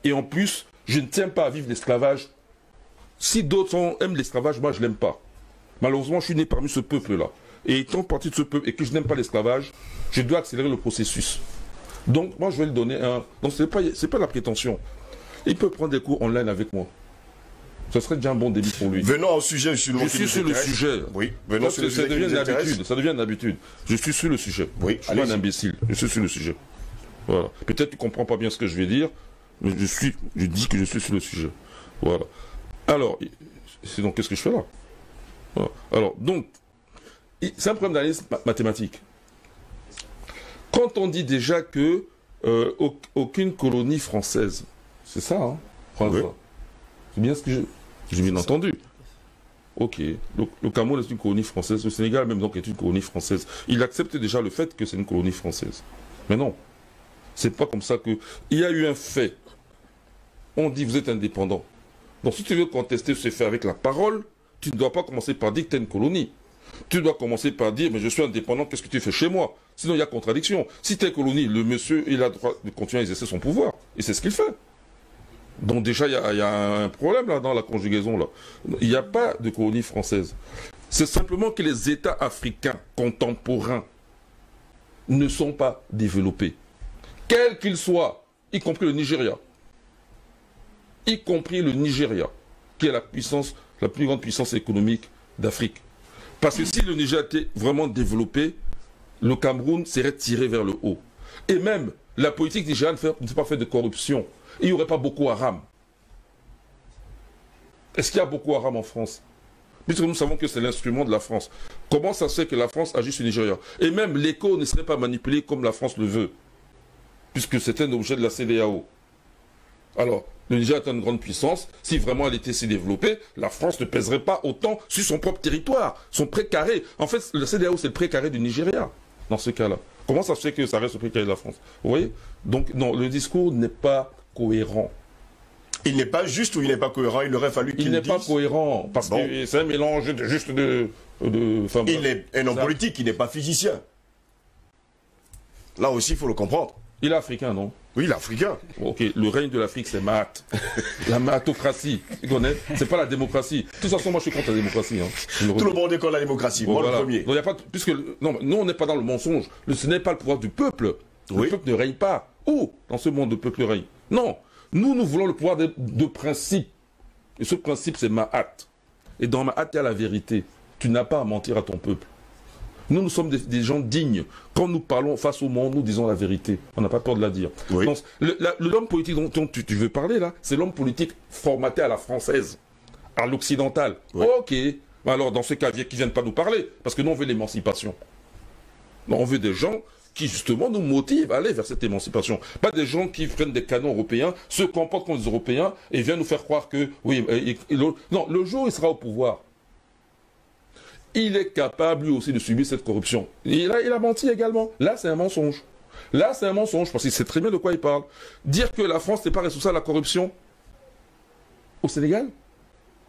Et en plus, je ne tiens pas à vivre l'esclavage. Si d'autres aiment l'esclavage, moi je ne l'aime pas. Malheureusement, je suis né parmi ce peuple-là. Et étant partie de ce peuple et que je n'aime pas l'esclavage, je dois accélérer le processus. Donc, moi, je vais lui donner un... Donc, ce n'est pas la prétention. Il peut prendre des cours online avec moi. Ce serait déjà un bon début pour lui. Venons au sujet. Je suis sur le sujet. Oui, venons sur le sujet. Ça devient une habitude. Je suis sur le sujet. Oui, je suis pas un imbécile. Je suis sur le sujet. Voilà. Peut-être que tu ne comprends pas bien ce que je vais dire, mais je dis que je suis sur le sujet. Voilà. Alors, c'est donc qu'est-ce que je fais là? Voilà. Alors, donc, c'est un problème d'analyse mathématique. Quand on dit déjà que aucune colonie française, c'est ça, hein, François? Oui. C'est bien ce que j'ai bien entendu. Ok, le Cameroun est une colonie française, le Sénégal même donc est une colonie française. Il accepte déjà le fait que c'est une colonie française. Mais non, c'est pas comme ça que... Il y a eu un fait. On dit vous êtes indépendant. Donc si tu veux contester ce fait avec la parole, tu ne dois pas commencer par dire que tu es une colonie. Tu dois commencer par dire, mais je suis indépendant, qu'est-ce que tu fais chez moi? Sinon il y a contradiction. Si tu es colonie, le monsieur, il a le droit de continuer à exercer son pouvoir. Et c'est ce qu'il fait. Donc déjà, il y a un problème là dans la conjugaison là. Il n'y a pas de colonie française. C'est simplement que les États africains contemporains ne sont pas développés. Quels qu'ils soient, y compris le Nigeria. Y compris le Nigeria, qui est la plus grande puissance économique d'Afrique. Parce que si le Niger était vraiment développé, le Cameroun serait tiré vers le haut. Et même, la politique nigériane ne fait pas fait de corruption. Il n'y aurait pas Boko Haram. Est-ce qu'il y a Boko Haram en France? Puisque nous savons que c'est l'instrument de la France. Comment ça se fait que la France agit sur le Nigeria? Et même l'écho ne serait pas manipulé comme la France le veut, puisque c'est un objet de la CEDEAO. Alors, le Niger est une grande puissance. Si vraiment elle était si développée, la France ne pèserait pas autant sur son propre territoire, son précaré. En fait, la CEDEAO, c'est le précaré du Nigeria, dans ce cas-là. Comment ça se fait que ça reste le précaré de la France? Vous voyez? Donc, non, le discours n'est pas cohérent. Il n'est pas juste ou il n'est pas cohérent? Il aurait fallu qu'il Il n'est pas cohérent, parce que c'est un mélange de il est un homme politique, il n'est pas physicien. Là aussi, il faut le comprendre. Il est africain, non? Oui, il est africain. Ok, le règne de l'Afrique, c'est Mahat. La mahatocratie. Tu connais? C'est pas la démocratie. De toute façon, moi, je suis contre la démocratie. Hein. Tout le monde est contre la démocratie. Bon, moi, voilà. le premier. Donc, y a pas, puisque, non, nous, on n'est pas dans le mensonge. Ce n'est pas le pouvoir du peuple. Le peuple ne règne pas. Où? Dans ce monde, le peuple règne. Non. Nous voulons le pouvoir de principe. Et ce principe, c'est Mahat. Et dans Mahat, il y a la vérité. Tu n'as pas à mentir à ton peuple. Nous sommes des gens dignes. Quand nous parlons face au monde, nous disons la vérité. On n'a pas peur de la dire. Oui. L'homme politique dont tu veux parler, là, c'est l'homme politique formaté à la française, à l'occidentale. Oui. Ok. Alors, dans ce cas, qui ne viennent pas nous parler, parce que nous, on veut l'émancipation. On veut des gens qui, justement, nous motivent à aller vers cette émancipation. Pas des gens qui prennent des canons européens, se comportent comme des Européens, et viennent nous faire croire que, oui, non, le jour où il sera au pouvoir, il est capable lui aussi de subir cette corruption. Il a menti également. Là, c'est un mensonge. Là, c'est un mensonge, parce qu'il sait très bien de quoi il parle. Dire que la France n'est pas responsable de la corruption au Sénégal?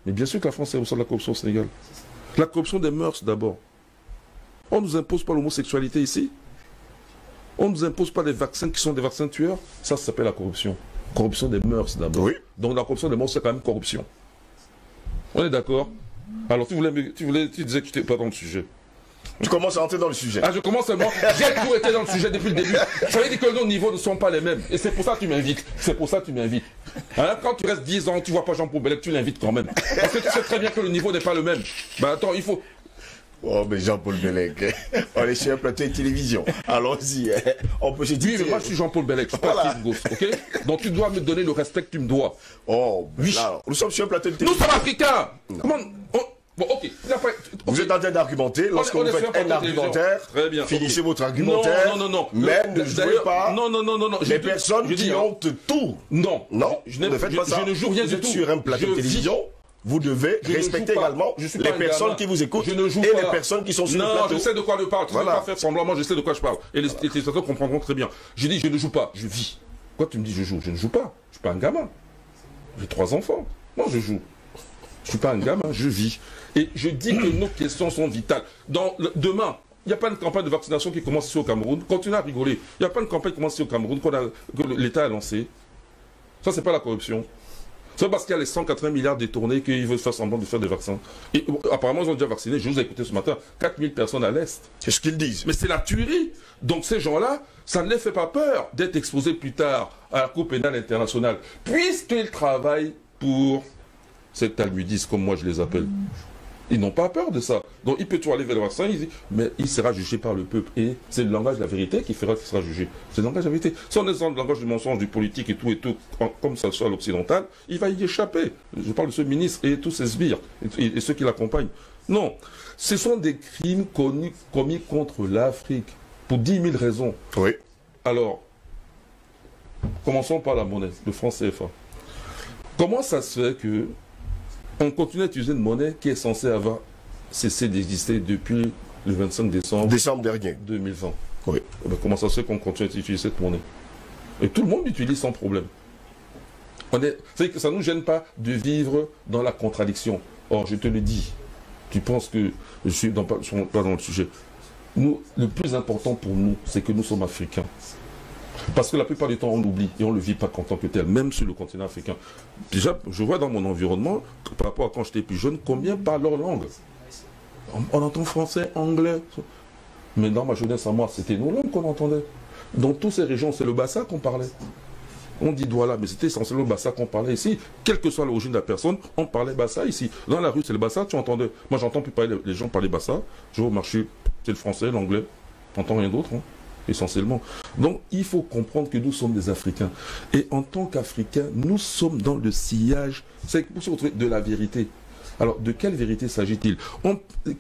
Mais bien sûr que la France est responsable de la corruption au Sénégal. La corruption des mœurs, d'abord. On ne nous impose pas l'homosexualité ici. On ne nous impose pas des vaccins qui sont des vaccins tueurs. Ça s'appelle la corruption. Corruption des mœurs, d'abord. Oui. Donc la corruption des mœurs, c'est quand même corruption. On est d'accord? Alors, tu disais que tu n'étais pas dans le sujet. Tu commences à entrer dans le sujet. Ah, je commence seulement. J'ai toujours été dans le sujet depuis le début. Ça veut dire que nos niveaux ne sont pas les mêmes. Et c'est pour ça que tu m'invites. C'est pour ça que tu m'invites. Hein, quand tu restes 10 ans, tu ne vois pas Jean-Paul Bellec, tu l'invites quand même. Parce que tu sais très bien que le niveau n'est pas le même. Ben attends, il faut... Oh, mais Jean-Paul Bellec, on est sur un plateau de télévision. Allons-y, on peut se dire. Oui, mais moi je suis Jean-Paul Bellec, je suis pas Steve Goss, ok? Donc tu dois me donner le respect que tu me dois. Oh, oui. Là, nous sommes sur un plateau de télévision. Nous sommes africains! Comment... Bon, ok. Vous êtes en train d'argumenter. Lorsque vous faites un argumentaire, finissez votre argumentaire. Non. Mais ne jouez pas. Non. Les personnes qui ont tout. Non. Je ne faites pas ça. Je ne joue rien du tout. Vous êtes sur un plateau de télévision. Vous devez respecter également les personnes qui vous écoutent et les personnes qui sont sur le plateau. Non, je sais de quoi je parle. Tu ne peux pas faire semblant. Moi, je sais de quoi je parle. Et les téléspectateurs comprendront très bien. Je dis, je ne joue pas. Je vis. Quoi, tu me dis, je joue? Je ne joue pas. Je ne suis pas un gamin. J'ai 3 enfants. Non, je joue. Je ne suis pas un gamin. Je vis. Et je dis que nos questions sont vitales. Demain, il n'y a pas une campagne de vaccination qui commence ici au Cameroun. Continuez à rigoler. Il n'y a pas une campagne qui commence ici au Cameroun que l'État a lancée. Ça, c'est pas la corruption. C'est parce qu'il y a les 180 milliards détournés qu'ils veulent faire semblant de faire des vaccins. Et apparemment, ils ont déjà vacciné, je vous ai écouté ce matin, 4000 personnes à l'Est. C'est ce qu'ils disent. Mais c'est la tuerie. Donc ces gens-là, ça ne les fait pas peur d'être exposés plus tard à la Cour pénale internationale, puisqu'ils travaillent pour ces talmudistes, comme moi je les appelle. Ils n'ont pas peur de ça. Donc il peut toujours aller vers le vaccin, mais il sera jugé par le peuple. Et c'est le langage de la vérité qui fera qu'il sera jugé. C'est le langage de la vérité. Si on est dans le langage du mensonge, du politique et tout, comme ça soit à l'occidental, il va y échapper. Je parle de ce ministre et tous ses sbires et ceux qui l'accompagnent. Non. Ce sont des crimes commis contre l'Afrique. Pour 10 000 raisons. Oui. Alors, commençons par la monnaie, le franc CFA. Comment ça se fait que on continue à utiliser une monnaie qui est censée avoir cessé d'exister depuis le 25 décembre dernier 2020? Oui. Eh bien, comment ça se fait qu'on continue à utiliser cette monnaie? Et tout le monde l'utilise sans problème. C'est que ça ne nous gêne pas de vivre dans la contradiction. Or, je te le dis, tu penses que je suis pas dans le sujet. Nous, le plus important pour nous, c'est que nous sommes africains. Parce que la plupart du temps, on l'oublie et on ne le vit pas en tant que tel, même sur le continent africain. Déjà, je vois dans mon environnement, par rapport à quand j'étais plus jeune, combien parlent leur langue. On entend français, anglais. Mais dans ma jeunesse à moi, c'était nos langues qu'on entendait. Dans toutes ces régions, c'est le bassa qu'on parlait. On dit Douala, mais c'était essentiellement le bassa qu'on parlait ici. Quelle que soit l'origine de la personne, on parlait bassa ici. Dans la rue, c'est le bassa, tu entendais. Moi, j'entends plus parler, les gens parler bassa. Je vais au marché, c'est le français, l'anglais. T'entends rien d'autre, hein, essentiellement. Donc, il faut comprendre que nous sommes des Africains. Et en tant qu'Africains, nous sommes dans le sillage, c'est pour se retrouver de la vérité. Alors, de quelle vérité s'agit-il?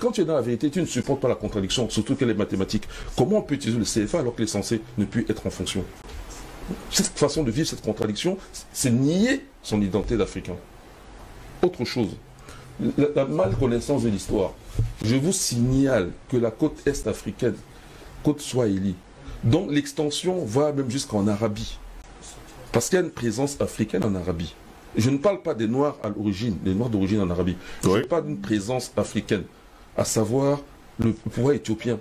Quand tu es dans la vérité, tu ne supportes pas la contradiction, surtout qu'elle est mathématique. Comment on peut utiliser le CFA alors qu'il est censé ne plus être en fonction? Cette façon de vivre cette contradiction, c'est nier son identité d'Africain. Autre chose, la malconnaissance de l'histoire. Je vous signale que la côte est africaine, côte Swahili, dont l'extension va même jusqu'en Arabie. Parce qu'il y a une présence africaine en Arabie. Je ne parle pas des Noirs à l'origine, des Noirs d'origine en Arabie. Je parle d'une présence africaine, à savoir le pouvoir éthiopien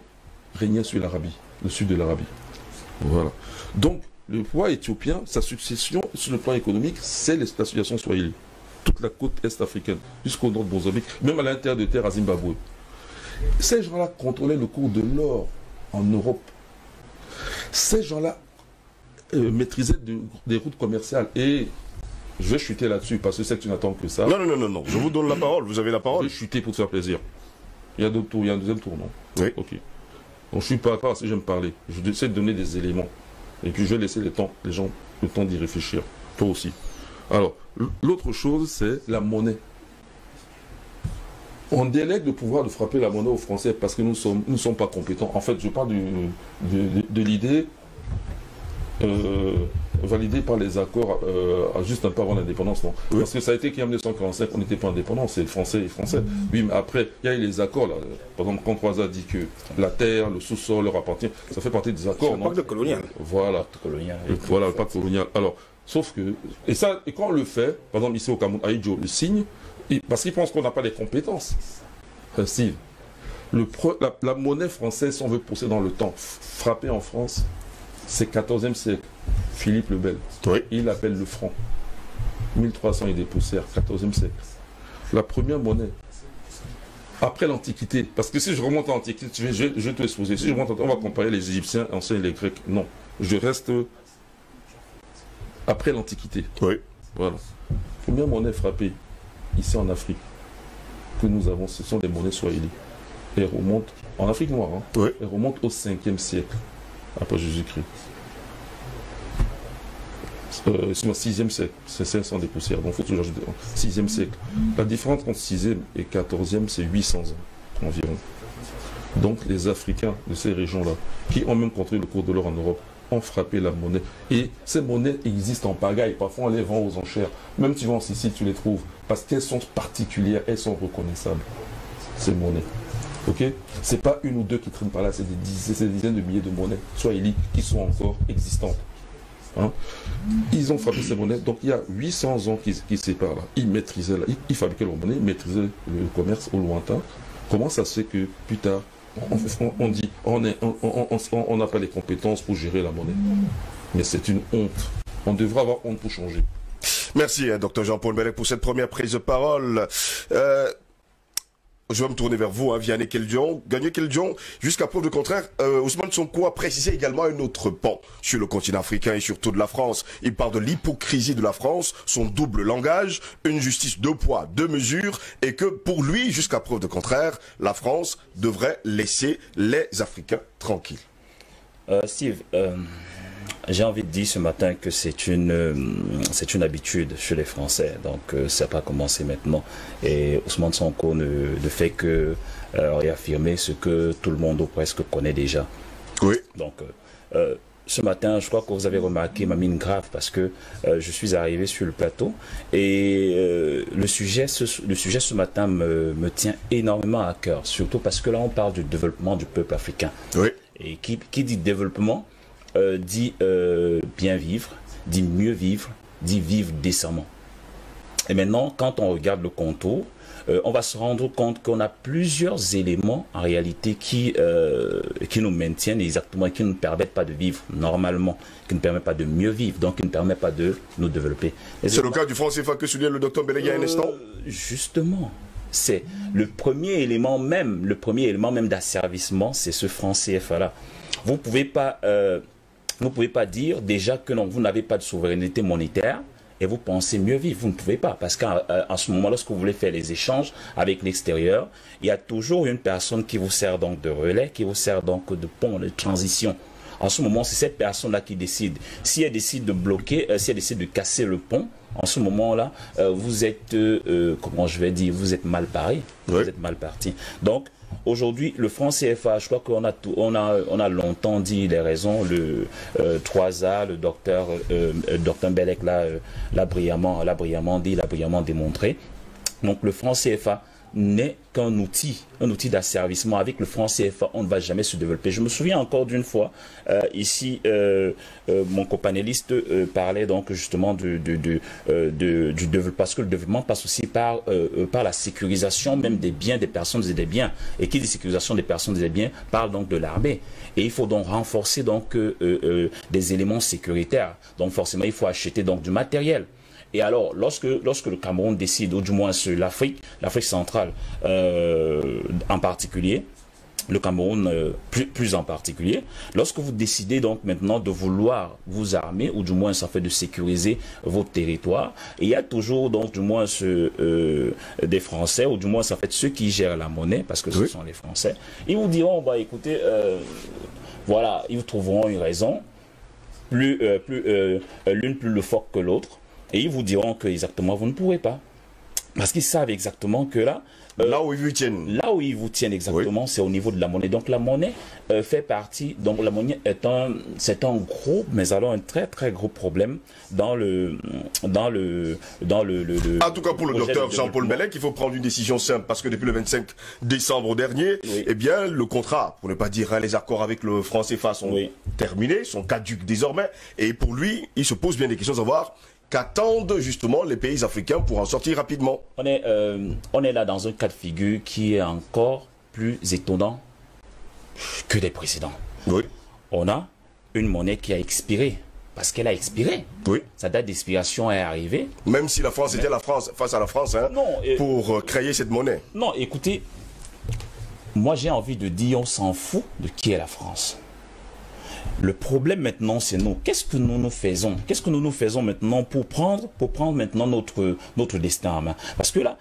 régnait sur l'Arabie, le sud de l'Arabie. Voilà. Donc, le pouvoir éthiopien, sa succession sur le plan économique, c'est la situation swahili. Toute la côte est africaine, jusqu'au nord de Mozambique, même à l'intérieur de terre à Zimbabwe. Ces gens-là contrôlaient le cours de l'or en Europe. Ces gens-là maîtrisaient des routes commerciales. Et je vais chuter là-dessus, parce que c'est que tu n'attends que ça. Non. Je vous donne la parole, vous avez la parole. Je vais chuter pour te faire plaisir. Il y a d'autres tours, il y a un deuxième tour, non? Oui. Ok. Donc je suis pas si j'aime parler. Je essaie de donner des éléments. Et puis je vais laisser les gens le temps d'y réfléchir. Toi aussi. Alors, l'autre chose, c'est la monnaie. On délègue le pouvoir de frapper la monnaie aux Français parce que nous ne sommes pas compétents. En fait, je parle de l'idée validée par les accords juste un peu avant l'indépendance. Non. Oui. Parce que ça a été qu'en 1945, on n'était pas indépendant, c'est Français et Français. Oui, mais après, il y a eu les accords. Là. Par exemple, quand Croizat dit que la terre, le sous-sol leur appartient, ça fait partie des accords. C'est le pacte colonial. Voilà. Voilà, le pacte colonial. Alors, sauf que... Et quand on le fait, par exemple, ici au Cameroun, Aïdjo le signe, parce qu'il pense qu'on n'a pas les compétences. Steve, la monnaie française, si on veut pousser dans le temps, frappée en France, c'est 14e siècle. Philippe le Bel. Oui. Il l'appelle le franc. 1300 et des poussières, 14e siècle. La première monnaie. Après l'Antiquité, parce que si je remonte à l'Antiquité, je vais te exposer. Si je remonte, on va comparer les Égyptiens, anciens et les Grecs. Non. Je reste après l'Antiquité. Oui. Voilà. Première monnaie frappée ici en Afrique que nous avons, ce sont les monnaies swahili. Et elles remontent en Afrique noire. Hein. Oui. Elles remontent au 5e siècle après Jésus-Christ. 6e siècle, c'est 500 des poussières, donc il faut toujours ajouter 6e siècle. La différence entre 6e et 14e, c'est 800 ans environ. Donc les Africains de ces régions-là, qui ont même contrôlé le cours de l'or en Europe, ont frappé la monnaie. Et ces monnaies existent en pagaille, parfois on les vend aux enchères. Même tu vas en Sicile, tu les trouves, parce qu'elles sont particulières, elles sont reconnaissables, ces monnaies. Ok? C'est pas une ou deux qui traînent par là, c'est des dizaines de milliers de monnaies swahili qui sont encore existantes. Hein? Ils ont frappé ces monnaies, donc il y a 800 ans qui séparent là. Ils maîtrisaient, ils fabriquaient leur monnaie, ils maîtrisaient le commerce au lointain. Comment ça se fait que plus tard, on dit on n'a pas les compétences pour gérer la monnaie? Mais c'est une honte. On devrait avoir honte pour changer. Merci, Dr Jean-Paul Bellec, pour cette première prise de parole. Je vais me tourner vers vous, hein, Vianney Keldjon. Gagné Keldjon, jusqu'à preuve du contraire, Ousmane Sonko a précisé également un autre pan sur le continent africain et surtout de la France. Il parle de l'hypocrisie de la France, son double langage, une justice 2 poids, 2 mesures, et que pour lui, jusqu'à preuve du contraire, la France devrait laisser les Africains tranquilles. Steve, j'ai envie de dire ce matin que c'est une habitude chez les Français, donc ça n'a pas commencé maintenant. Et Ousmane Sonko ne fait que réaffirmer ce que tout le monde ou presque connaît déjà. Oui. Donc, ce matin, je crois que vous avez remarqué ma mine grave parce que je suis arrivé sur le plateau et le sujet ce matin me tient énormément à cœur, surtout parce que là, on parle du développement du peuple africain. Oui. Et qui dit développement dit bien vivre, dit mieux vivre, dit vivre décemment. Et maintenant, quand on regarde le contour, on va se rendre compte qu'on a plusieurs éléments en réalité qui nous maintiennent exactement, qui ne nous permettent pas de vivre normalement, qui ne permettent pas de mieux vivre, donc qui ne permettent pas de nous développer. C'est le cas du franc CFA que souligne le docteur Belé il y a un instant. Justement, c'est le premier élément même d'asservissement, c'est ce franc CFA là. Vous ne pouvez pas dire déjà que non, vous n'avez pas de souveraineté monétaire. Et vous pensez mieux vivre, vous ne pouvez pas. Parce qu'en ce moment, lorsque vous voulez faire les échanges avec l'extérieur, il y a toujours une personne qui vous sert donc de relais, qui vous sert donc de pont, de transition. En ce moment, c'est cette personne-là qui décide. Si elle décide de bloquer, si elle décide de casser le pont, en ce moment-là, vous êtes, comment je vais dire, vous êtes mal paré. Oui. Vous êtes mal parti. Donc, aujourd'hui, le franc CFA, je crois qu'on a longtemps dit les raisons. Le 3A, le docteur Bellec l'a brillamment dit, l'a brillamment démontré. Donc le franc CFA n'est qu'un outil d'asservissement. Avec le franc CFA, on ne va jamais se développer. Je me souviens encore d'une fois, ici, mon copanéliste parlait donc justement du développement, parce que le développement passe aussi par la sécurisation même des biens des personnes et des biens. Et qui dit sécurisation des personnes et des biens parle donc de l'armée. Et il faut donc renforcer donc des éléments sécuritaires. Donc forcément, il faut acheter donc du matériel. Et alors, lorsque le Cameroun décide, ou du moins l'Afrique centrale en particulier, le Cameroun plus en particulier, lorsque vous décidez donc maintenant de vouloir vous armer, ou du moins ça fait de sécuriser votre territoire, il y a toujours donc du moins des Français, ou du moins ça fait ceux qui gèrent la monnaie, parce que ce sont les Français, ils vous diront, bah écoutez, voilà, ils vous trouveront une raison, l'une plus forte que l'autre, et ils vous diront que exactement vous ne pourrez pas. Parce qu'ils savent exactement que là... là où ils vous tiennent. Là où ils vous tiennent exactement, oui. C'est au niveau de la monnaie. Donc la monnaie fait partie... Donc la monnaie c'est un gros, mais alors un très très gros problème dans le en tout cas pour le docteur Jean-Paul Bellec, il faut prendre une décision simple. Parce que depuis le 25 décembre dernier, oui. Eh bien le contrat, pour ne pas dire les accords avec le franc CFA sont terminés, sont caducs désormais. Et pour lui, il se pose bien des questions à savoir... Qu'attendent justement les pays africains pour en sortir rapidement? On est là dans un cas de figure qui est encore plus étonnant que les précédents. Oui. On a une monnaie qui a expiré. Parce qu'elle a expiré. Oui. Sa date d'expiration est arrivée. Même si la France était la France, face à la France, hein, non, pour créer cette monnaie. Non, écoutez, moi j'ai envie de dire, on s'en fout de qui est la France. Le problème maintenant, c'est nous. Qu'est-ce que nous nous faisons? Qu'est-ce que nous faisons maintenant pour prendre maintenant notre destin en main? Parce que là,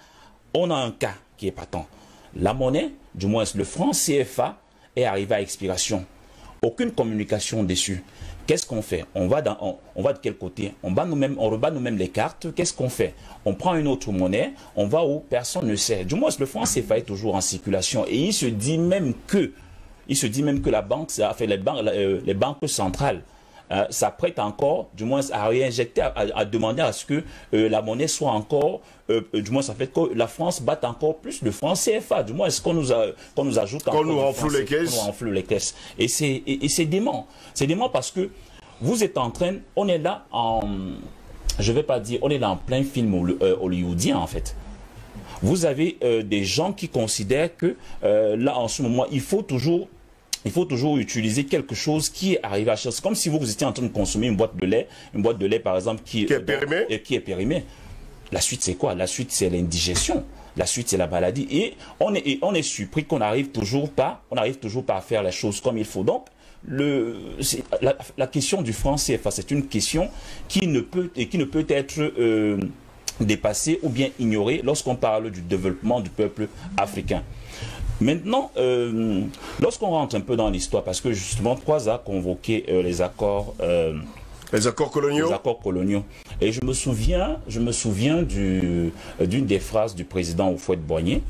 on a un cas qui est patent. La monnaie, du moins le franc CFA, est arrivé à expiration. Aucune communication dessus. Qu'est-ce qu'on fait? On va de quel côté? On rebat nous-mêmes les cartes. Qu'est-ce qu'on fait? On prend une autre monnaie, on va où personne ne sait. Du moins, le franc CFA est toujours en circulation. Et il se dit même que la banque, les banques centrales s'apprêtent encore, du moins à réinjecter, à demander à ce que la monnaie soit encore, du moins ça fait que la France batte encore plus le franc CFA, du moins est-ce qu'on nous ajoute encore, qu'on nous renfloue les caisses. Et c'est dément. C'est dément parce que vous êtes en train, on est là je vais pas dire, on est là en plein film hollywoodien en fait. Vous avez des gens qui considèrent que là en ce moment il faut toujours utiliser quelque chose qui est arrivé à cher. C'est comme si vous étiez en train de consommer une boîte de lait par exemple qui est périmée. La suite c'est quoi? La suite c'est l'indigestion. La suite c'est la maladie. Et on est surpris qu'on n'arrive toujours pas à faire les choses comme il faut. Donc la question du franc CFA, c'est une question qui ne peut être dépassée ou bien ignorée lorsqu'on parle du développement du peuple africain. Maintenant, lorsqu'on rentre un peu dans l'histoire, parce que justement, 3 a convoqué les accords coloniaux. Les accords coloniaux. Et je me souviens d'une des phrases du président Houphouët-Boigny,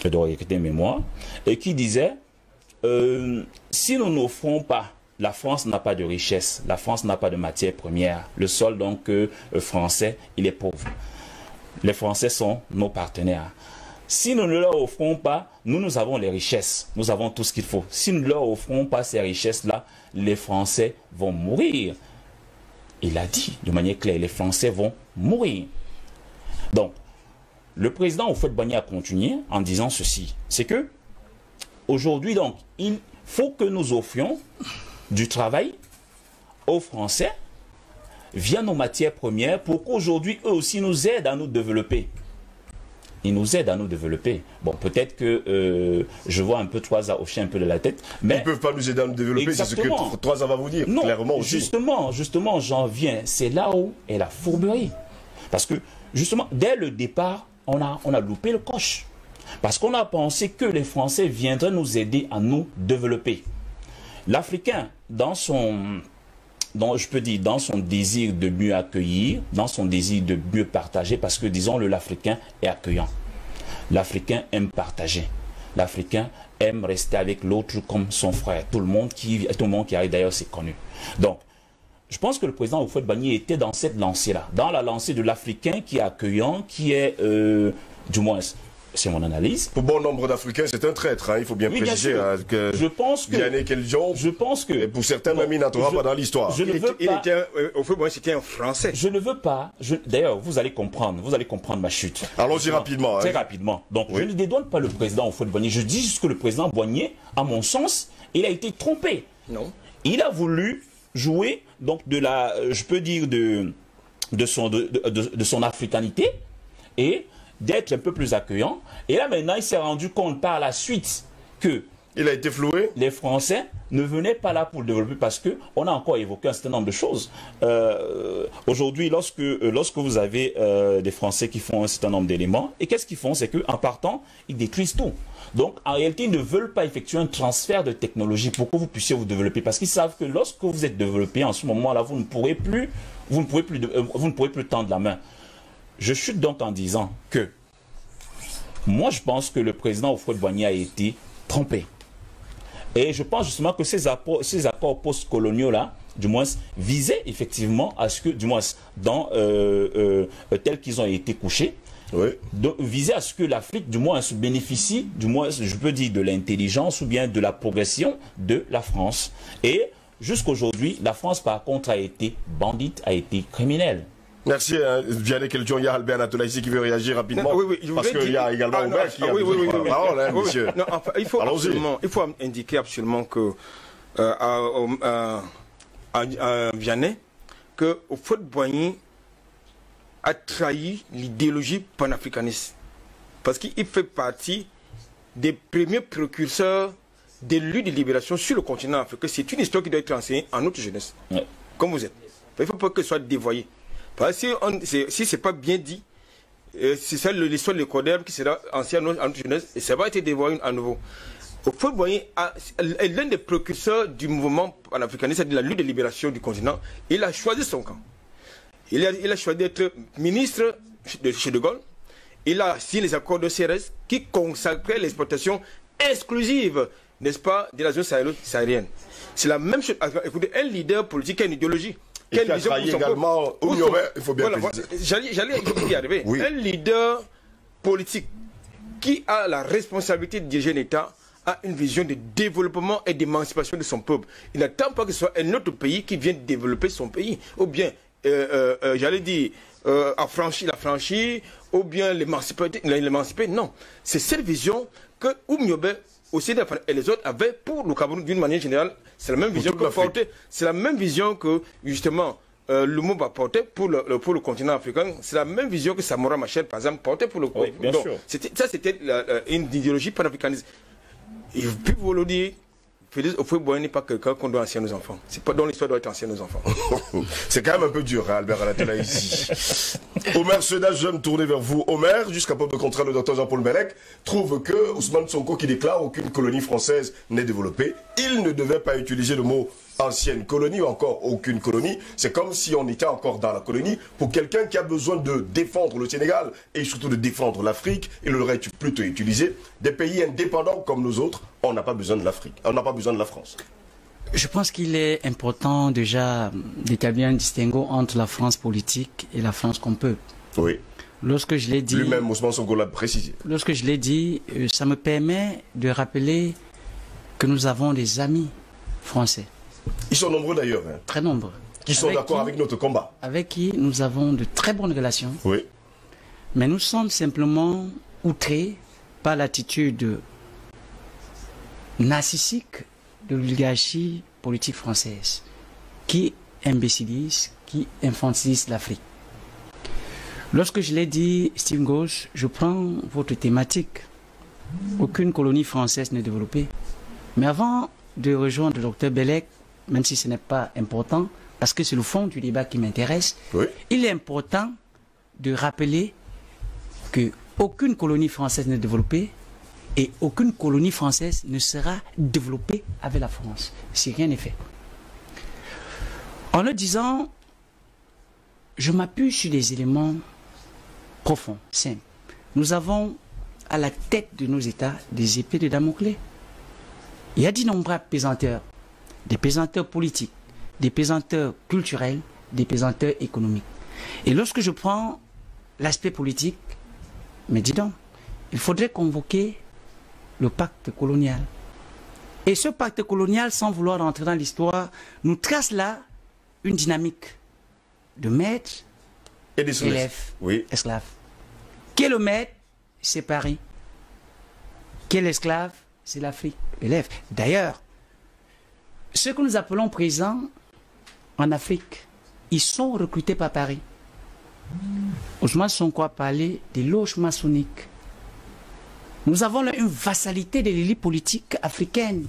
de mémoire, et qui disait si nous n'offrons pas, la France n'a pas de richesse, la France n'a pas de matières premières. Le sol donc français, il est pauvre. Les Français sont nos partenaires. Si nous ne leur offrons pas, nous avons les richesses, nous avons tout ce qu'il faut. Si nous ne leur offrons pas ces richesses-là, les Français vont mourir. Il a dit de manière claire, les Français vont mourir. Donc, le président Houphouët-Boigny a continué en disant ceci, c'est que aujourd'hui donc, il faut que nous offrions du travail aux Français via nos matières premières pour qu'aujourd'hui eux aussi nous aident à nous développer. Ils nous aident à nous développer. Bon, peut-être que je vois un peu 3A hocher un peu de la tête, mais... Ils ne peuvent pas nous aider à nous développer, c'est ce que 3A va vous dire, non, clairement aussi. Justement, j'en viens. C'est là où est la fourberie. Parce que, justement, dès le départ, on a loupé le coche. Parce qu'on a pensé que les Français viendraient nous aider à nous développer. L'Africain, dans son désir de mieux accueillir, dans son désir de mieux partager, parce que, disons-le, l'Africain est accueillant. L'Africain aime partager. L'Africain aime rester avec l'autre comme son frère. Tout le monde qui arrive d'ailleurs, c'est connu. Donc, je pense que le président Houphouët-Boigny était dans cette lancée-là, dans la lancée de l'Africain qui est accueillant, qui est, du moins, c'est mon analyse. Pour bon nombre d'Africains, c'est un traître, hein. Il faut bien préciser que je pense que et pour certains, même il n'entrera pas dans l'histoire. C'était un Français. Je ne veux pas. D'ailleurs, vous allez comprendre ma chute. Allons-y rapidement. Très rapidement. Donc, je ne dédouane pas le président Houphouët-Boigny. Je dis juste que le président Boigny, à mon sens, il a été trompé. Non. Il a voulu jouer donc je peux dire de son africanité et d'être un peu plus accueillant. Et là, maintenant, il s'est rendu compte par la suite que il a été floué. Les Français ne venaient pas là pour le développer parce qu'on a encore évoqué un certain nombre de choses. Aujourd'hui, lorsque vous avez des Français qui font un certain nombre d'éléments, et qu'est-ce qu'ils font? C'est qu'en partant, ils détruisent tout. Donc, en réalité, ils ne veulent pas effectuer un transfert de technologie pour que vous puissiez vous développer. Parce qu'ils savent que lorsque vous êtes développé, en ce moment-là, vous ne pourrez plus tendre la main. Je chute donc en disant que moi, je pense que le président Houphouët-Boigny a été trompé. Et je pense justement que ces accords post-coloniaux-là, du moins, visaient effectivement à ce que, du moins, tels qu'ils ont été couchés, oui, visaient à ce que l'Afrique, du moins, se bénéficie, du moins, je peux dire, de l'intelligence ou bien de la progression de la France. Et jusqu'aujourd'hui, la France, par contre, a été bandite, a été criminelle. Merci, Vianney Keljon. Il y a Albert Anatola ici qui veut réagir rapidement. Oui, parce qu'il y a également Omer qui a la parole, hein, monsieur. Non, enfin, il faut indiquer absolument que Vianney, que Houphouët-Boigny a trahi l'idéologie panafricaniste. Parce qu'il fait partie des premiers précurseurs des luttes de libération sur le continent africain. C'est une histoire qui doit être enseignée en notre jeunesse. Ouais. Comme vous êtes. Il ne faut pas que ce soit dévoyé. Parce que si ce n'est pas bien dit, c'est ça l'histoire de l'école qui sera ancienne en notre jeunesse et ça va être dévoyé à nouveau. Houphouët-Boigny est l'un des précurseurs du mouvement panafricaniste, c'est-à-dire la lutte de libération du continent. Il a choisi son camp. Il a choisi d'être ministre de chez De Gaulle. Il a signé les accords de CRS qui consacraient l'exploitation exclusive, n'est-ce pas, de la zone sahélienne. C'est la même chose. Écoutez, un leader politique a une idéologie. Et qui a trahi également, il faut bien préciser. J'allais y arriver. Oui. Un leader politique qui a la responsabilité de diriger l'État a une vision de développement et d'émancipation de son peuple. Il n'attend pas que ce soit un autre pays qui vienne développer son pays. Ou bien, j'allais dire, l'affranchir, ou bien l'émanciper. Non. C'est cette vision que Oumyobé aussi et les autres avaient pour le Cameroun d'une manière générale. C'est la même vision que porter. C'est la même vision que justement Lumumba va porter pour le continent africain. C'est la même vision que Samora Machel, par exemple, portait pour le oui, bien sûr. Ça, c'était une idéologie panafricaniste. Et puis vous le dire, Félix Houphouët-Boigny n'est pas quelqu'un qu'on doit enseigner nos enfants. C'est pas dans l'histoire doit être enseigné aux enfants. C'est quand même un peu dur, hein, Albert Anatola ici. Omer Seda, je vais me tourner vers vous. Omer, jusqu'à peu de contrat, le docteur Jean-Paul Belek trouve que Ousmane Sonko, qui déclare aucune colonie française n'est développée, il ne devait pas utiliser le mot ancienne colonie ou encore aucune colonie. C'est comme si on était encore dans la colonie. Pour quelqu'un qui a besoin de défendre le Sénégal et surtout de défendre l'Afrique, il aurait plutôt utilisé des pays indépendants comme nous autres. On n'a pas besoin de l'Afrique, on n'a pas besoin de la France. Je pense qu'il est important déjà d'établir un distinguo entre la France politique et la France comme peuple. Oui. Lorsque je l'ai dit, lui-même, Ousmane Sonko l'a précisé. Lorsque je l'ai dit, ça me permet de rappeler que nous avons des amis français. Ils sont nombreux d'ailleurs. Hein. Très nombreux. Qui sont d'accord avec notre combat. Avec qui nous avons de très bonnes relations. Oui. Mais nous sommes simplement outrés par l'attitude narcissique de l'oligarchie politique française qui imbécilise, qui infantilise l'Afrique. Lorsque je l'ai dit, Steve Gauche, je prends votre thématique. Aucune colonie française n'est développée. Mais avant de rejoindre le docteur Bellec, même si ce n'est pas important, parce que c'est le fond du débat qui m'intéresse, oui. Il est important de rappeler qu'aucune colonie française n'est développée et aucune colonie française ne sera développée avec la France, si rien n'est fait. En le disant, je m'appuie sur des éléments profonds, simples. Nous avons à la tête de nos États des épées de Damoclès. Il y a d'innombrables pesanteurs, des pesanteurs politiques, des pesanteurs culturels, des pesanteurs économiques. Et lorsque je prends l'aspect politique, mais dis donc, il faudrait convoquer le pacte colonial. Et ce pacte colonial, sans vouloir rentrer dans l'histoire, nous trace là une dynamique de maître, et des élèves, oui. Esclaves. Qui est le maître? C'est Paris. Qui est l'esclave? C'est l'Afrique. Élève. D'ailleurs, ceux que nous appelons présents en Afrique, ils sont recrutés par Paris. Ousmane Sonko a parlé des loges maçonniques. Nous avons là une vassalité de l'élite politique africaine.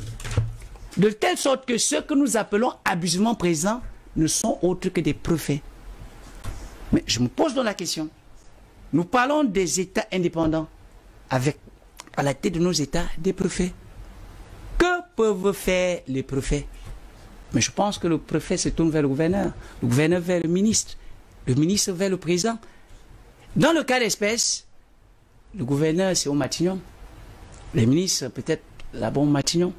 De telle sorte que ceux que nous appelons abusivement présents ne sont autres que des préfets. Mais je me pose donc la question. Nous parlons des États indépendants avec à la tête de nos États des préfets. Que peuvent faire les préfets? Mais je pense que le préfet se tourne vers le gouverneur vers le ministre vers le président. Dans le cas d'espèce, le gouverneur c'est au Matignon, les ministres peut-être là-bas au Matignon,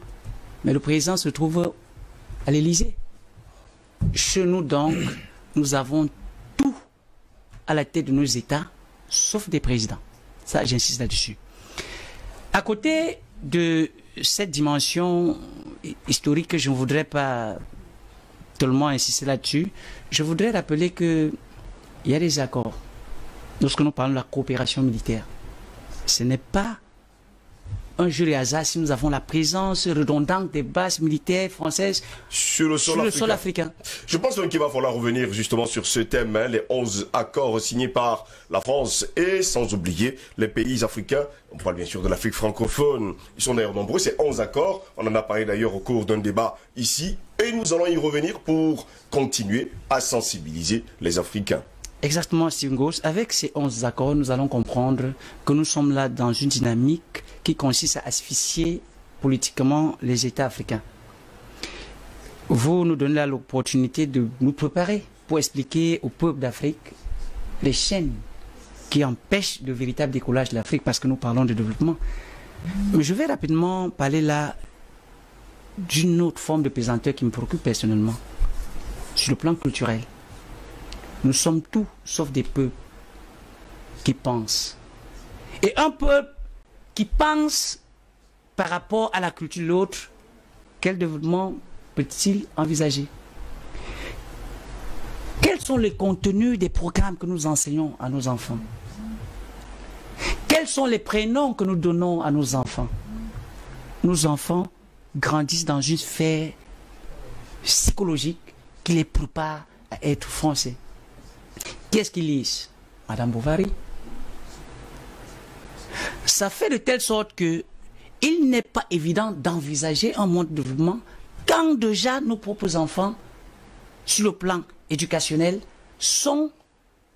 mais le président se trouve à l'Élysée. Chez nous donc, nous avons tout à la tête de nos États, sauf des présidents. Ça, j'insiste là-dessus. À côté de cette dimension historique, je ne voudrais pas tellement insister là-dessus. Je voudrais rappeler qu'il y a des accords. Lorsque nous parlons de la coopération militaire, ce n'est pas un jeu de hasard si nous avons la présence redondante des bases militaires françaises sur le sol africain. Je pense donc qu'il va falloir revenir justement sur ce thème, hein, les 11 accords signés par la France et sans oublier les pays africains. On parle bien sûr de l'Afrique francophone. Ils sont d'ailleurs nombreux, ces 11 accords. On en a parlé d'ailleurs au cours d'un débat ici. Et nous allons y revenir pour continuer à sensibiliser les Africains. Exactement, Steve Gauche. Avec ces 11 accords, nous allons comprendre que nous sommes là dans une dynamique qui consiste à asphyxier politiquement les États africains. Vous nous donnez l'opportunité de nous préparer pour expliquer au peuple d'Afrique les chaînes qui empêchent le véritable décollage de l'Afrique parce que nous parlons de développement. Mais je vais rapidement parler là d'une autre forme de pesanteur qui me préoccupe personnellement, sur le plan culturel. Nous sommes tous sauf des peuples qui pensent. Et un peuple qui pense par rapport à la culture de l'autre, quel développement peut-il envisager? Quels sont les contenus des programmes que nous enseignons à nos enfants? Quels sont les prénoms que nous donnons à nos enfants? Nos enfants grandissent dans une sphère psychologique qui les prépare à être français. Qu'est-ce qu'ils lisent? Madame Bovary. Ça fait de telle sorte que il n'est pas évident d'envisager un monde de développement quand déjà nos propres enfants, sur le plan éducationnel, sont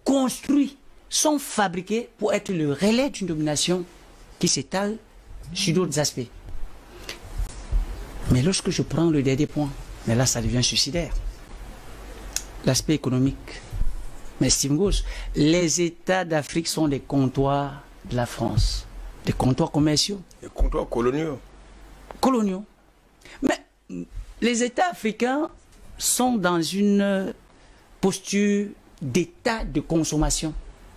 construits, sont fabriqués pour être le relais d'une domination qui s'étale sur d'autres aspects. Mais lorsque je prends le dernier point, Mais là, ça devient suicidaire. L'aspect économique. Mais Steve Gauss, les États d'Afrique sont des comptoirs de la France. Des comptoirs commerciaux. Des comptoirs coloniaux. Coloniaux. Mais les États africains sont dans une posture d'état de consommation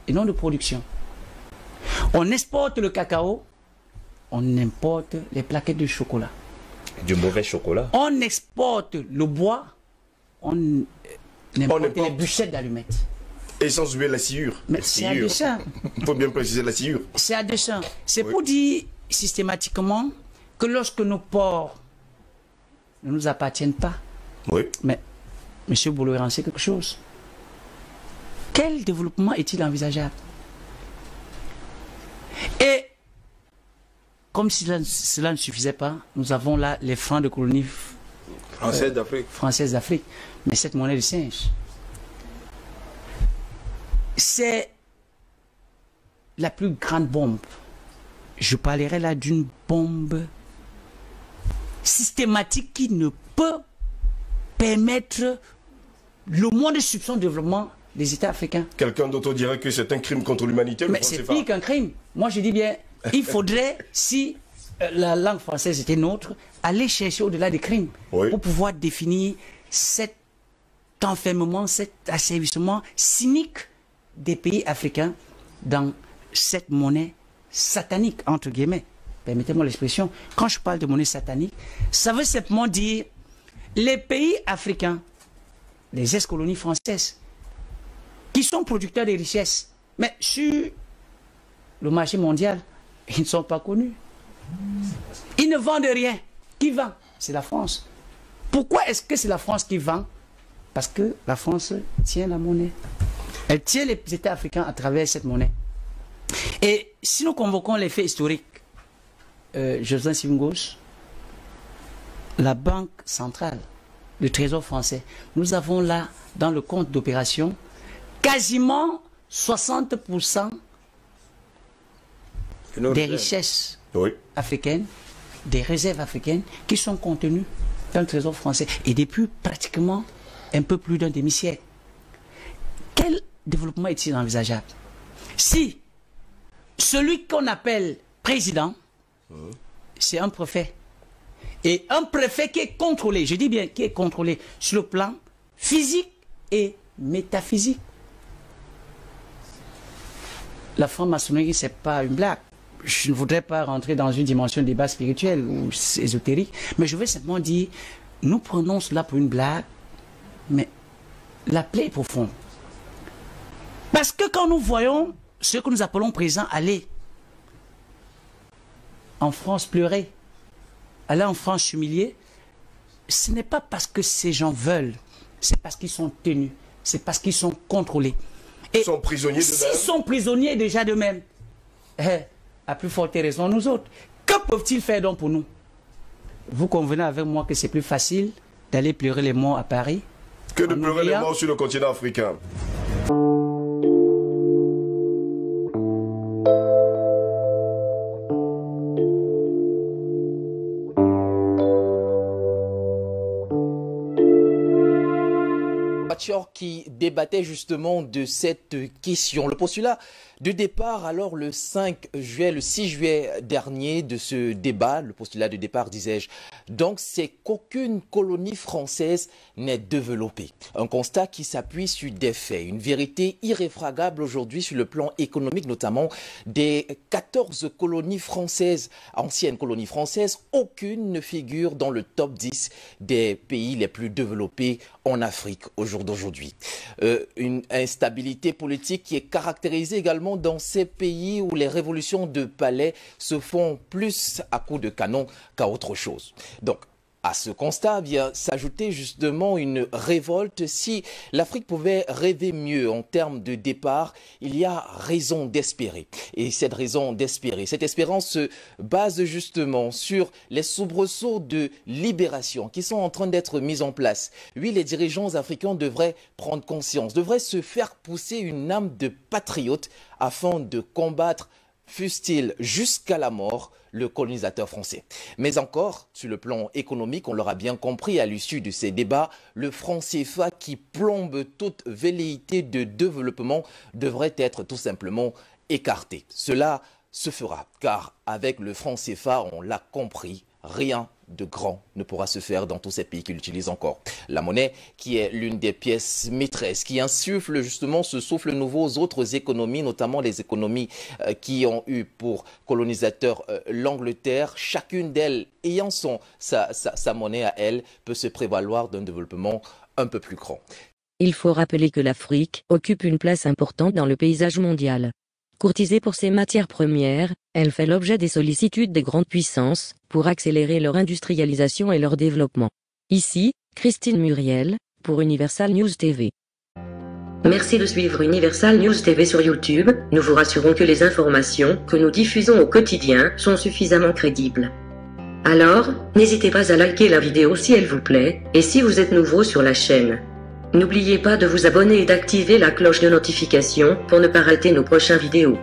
et non de production. On exporte le cacao, on importe les plaquettes de chocolat. Du mauvais chocolat. On exporte le bois, on importe les bûchettes d'allumettes. Et sans oublier la sciure. Mais c'est à dessein. Il faut bien préciser la sciure. C'est à dessein. C'est pour dire systématiquement que lorsque nos ports ne nous appartiennent pas, mais M. Boulou sait quelque chose. Quel développement est-il envisageable? Et comme si cela ne suffisait pas, nous avons là les francs de colonie française d'Afrique. Mais cette monnaie de singe, c'est la plus grande bombe. Je parlerai là d'une bombe systématique qui ne peut permettre le moins de soupçon de développement des États africains. Quelqu'un d'autre dirait que c'est un crime contre l'humanité. Mais c'est pire qu'un crime. Moi je dis bien, il faudrait, si la langue française était nôtre, aller chercher au-delà des crimes pour pouvoir définir cet enfermement, cet asservissement cynique des pays africains dans cette monnaie satanique, entre guillemets. Permettez-moi l'expression. Quand je parle de monnaie satanique, ça veut simplement dire les pays africains, les ex-colonies françaises, qui sont producteurs de richesses, mais sur le marché mondial, ils ne sont pas connus. Ils ne vendent rien. Qui vend? C'est la France. Pourquoi est-ce que c'est la France qui vend? Parce que la France tient la monnaie. Elle tient les États africains à travers cette monnaie. Et si nous convoquons les faits historiques, Joseph Singos, la Banque centrale, le Trésor français, nous avons là, dans le compte d'opération, quasiment 60% des richesses africaines, des réserves africaines qui sont contenues dans le Trésor français. Et depuis pratiquement un peu plus d'un demi-siècle. Quel développement est-il envisageable? Si celui qu'on appelle président, c'est un préfet. Et un préfet qui est contrôlé, je dis bien qui est contrôlé sur le plan physique et métaphysique. La franc-maçonnerie, ce n'est pas une blague. Je ne voudrais pas rentrer dans une dimension de débat spirituel ou ésotérique, mais je veux simplement dire, nous prenons cela pour une blague, mais la plaie est profonde. Parce que quand nous voyons ce que nous appelons présents aller en France pleurer, aller en France s'humilier, ce n'est pas parce que ces gens veulent, c'est parce qu'ils sont tenus, c'est parce qu'ils sont contrôlés. Et ils sont prisonniers d'eux-mêmes. S'ils sont prisonniers déjà d'eux-mêmes, à plus forte raison nous autres, que peuvent-ils faire donc pour nous? Vous convenez avec moi que c'est plus facile d'aller pleurer les morts à Paris que de pleurer les morts sur le continent africain. Qui débattait justement de cette question. Le postulat de départ, alors le 6 juillet dernier de ce débat, le postulat de départ, disais-je, donc c'est qu'aucune colonie française n'est développée. Un constat qui s'appuie sur des faits, une vérité irréfragable aujourd'hui sur le plan économique, notamment des 14 colonies françaises, anciennes colonies françaises, aucune ne figure dans le top 10 des pays les plus développés en Afrique au jour d'aujourd'hui. Une instabilité politique qui est caractérisée également dans ces pays où les révolutions de palais se font plus à coups de canon qu'à autre chose. Donc, à ce constat vient s'ajouter justement une révolte. Si l'Afrique pouvait rêver mieux en termes de départ, il y a raison d'espérer. Et cette raison d'espérer, cette espérance se base justement sur les soubresauts de libération qui sont en train d'être mis en place. Oui, les dirigeants africains devraient prendre conscience, devraient se faire pousser une âme de patriote afin de combattre fût-il jusqu'à la mort le colonisateur français. Mais encore, sur le plan économique, on l'aura bien compris à l'issue de ces débats, le franc CFA qui plombe toute velléité de développement devrait être tout simplement écarté. Cela se fera, car avec le franc CFA, on l'a compris, rien de grand ne pourra se faire dans tous ces pays qui l'utilisent encore. La monnaie qui est l'une des pièces maîtresses, qui insuffle justement ce souffle nouveau aux autres économies, notamment les économies qui ont eu pour colonisateur l'Angleterre, chacune d'elles ayant sa monnaie à elle, peut se prévaloir d'un développement un peu plus grand. Il faut rappeler que l'Afrique occupe une place importante dans le paysage mondial. Courtisée pour ses matières premières, elle fait l'objet des sollicitudes des grandes puissances pour accélérer leur industrialisation et leur développement. Ici, Christine Muriel, pour Universal News TV. Merci de suivre Universal News TV sur YouTube. Nous vous rassurons que les informations que nous diffusons au quotidien sont suffisamment crédibles. Alors, n'hésitez pas à liker la vidéo si elle vous plaît, et si vous êtes nouveau sur la chaîne. N'oubliez pas de vous abonner et d'activer la cloche de notification pour ne pas rater nos prochaines vidéos.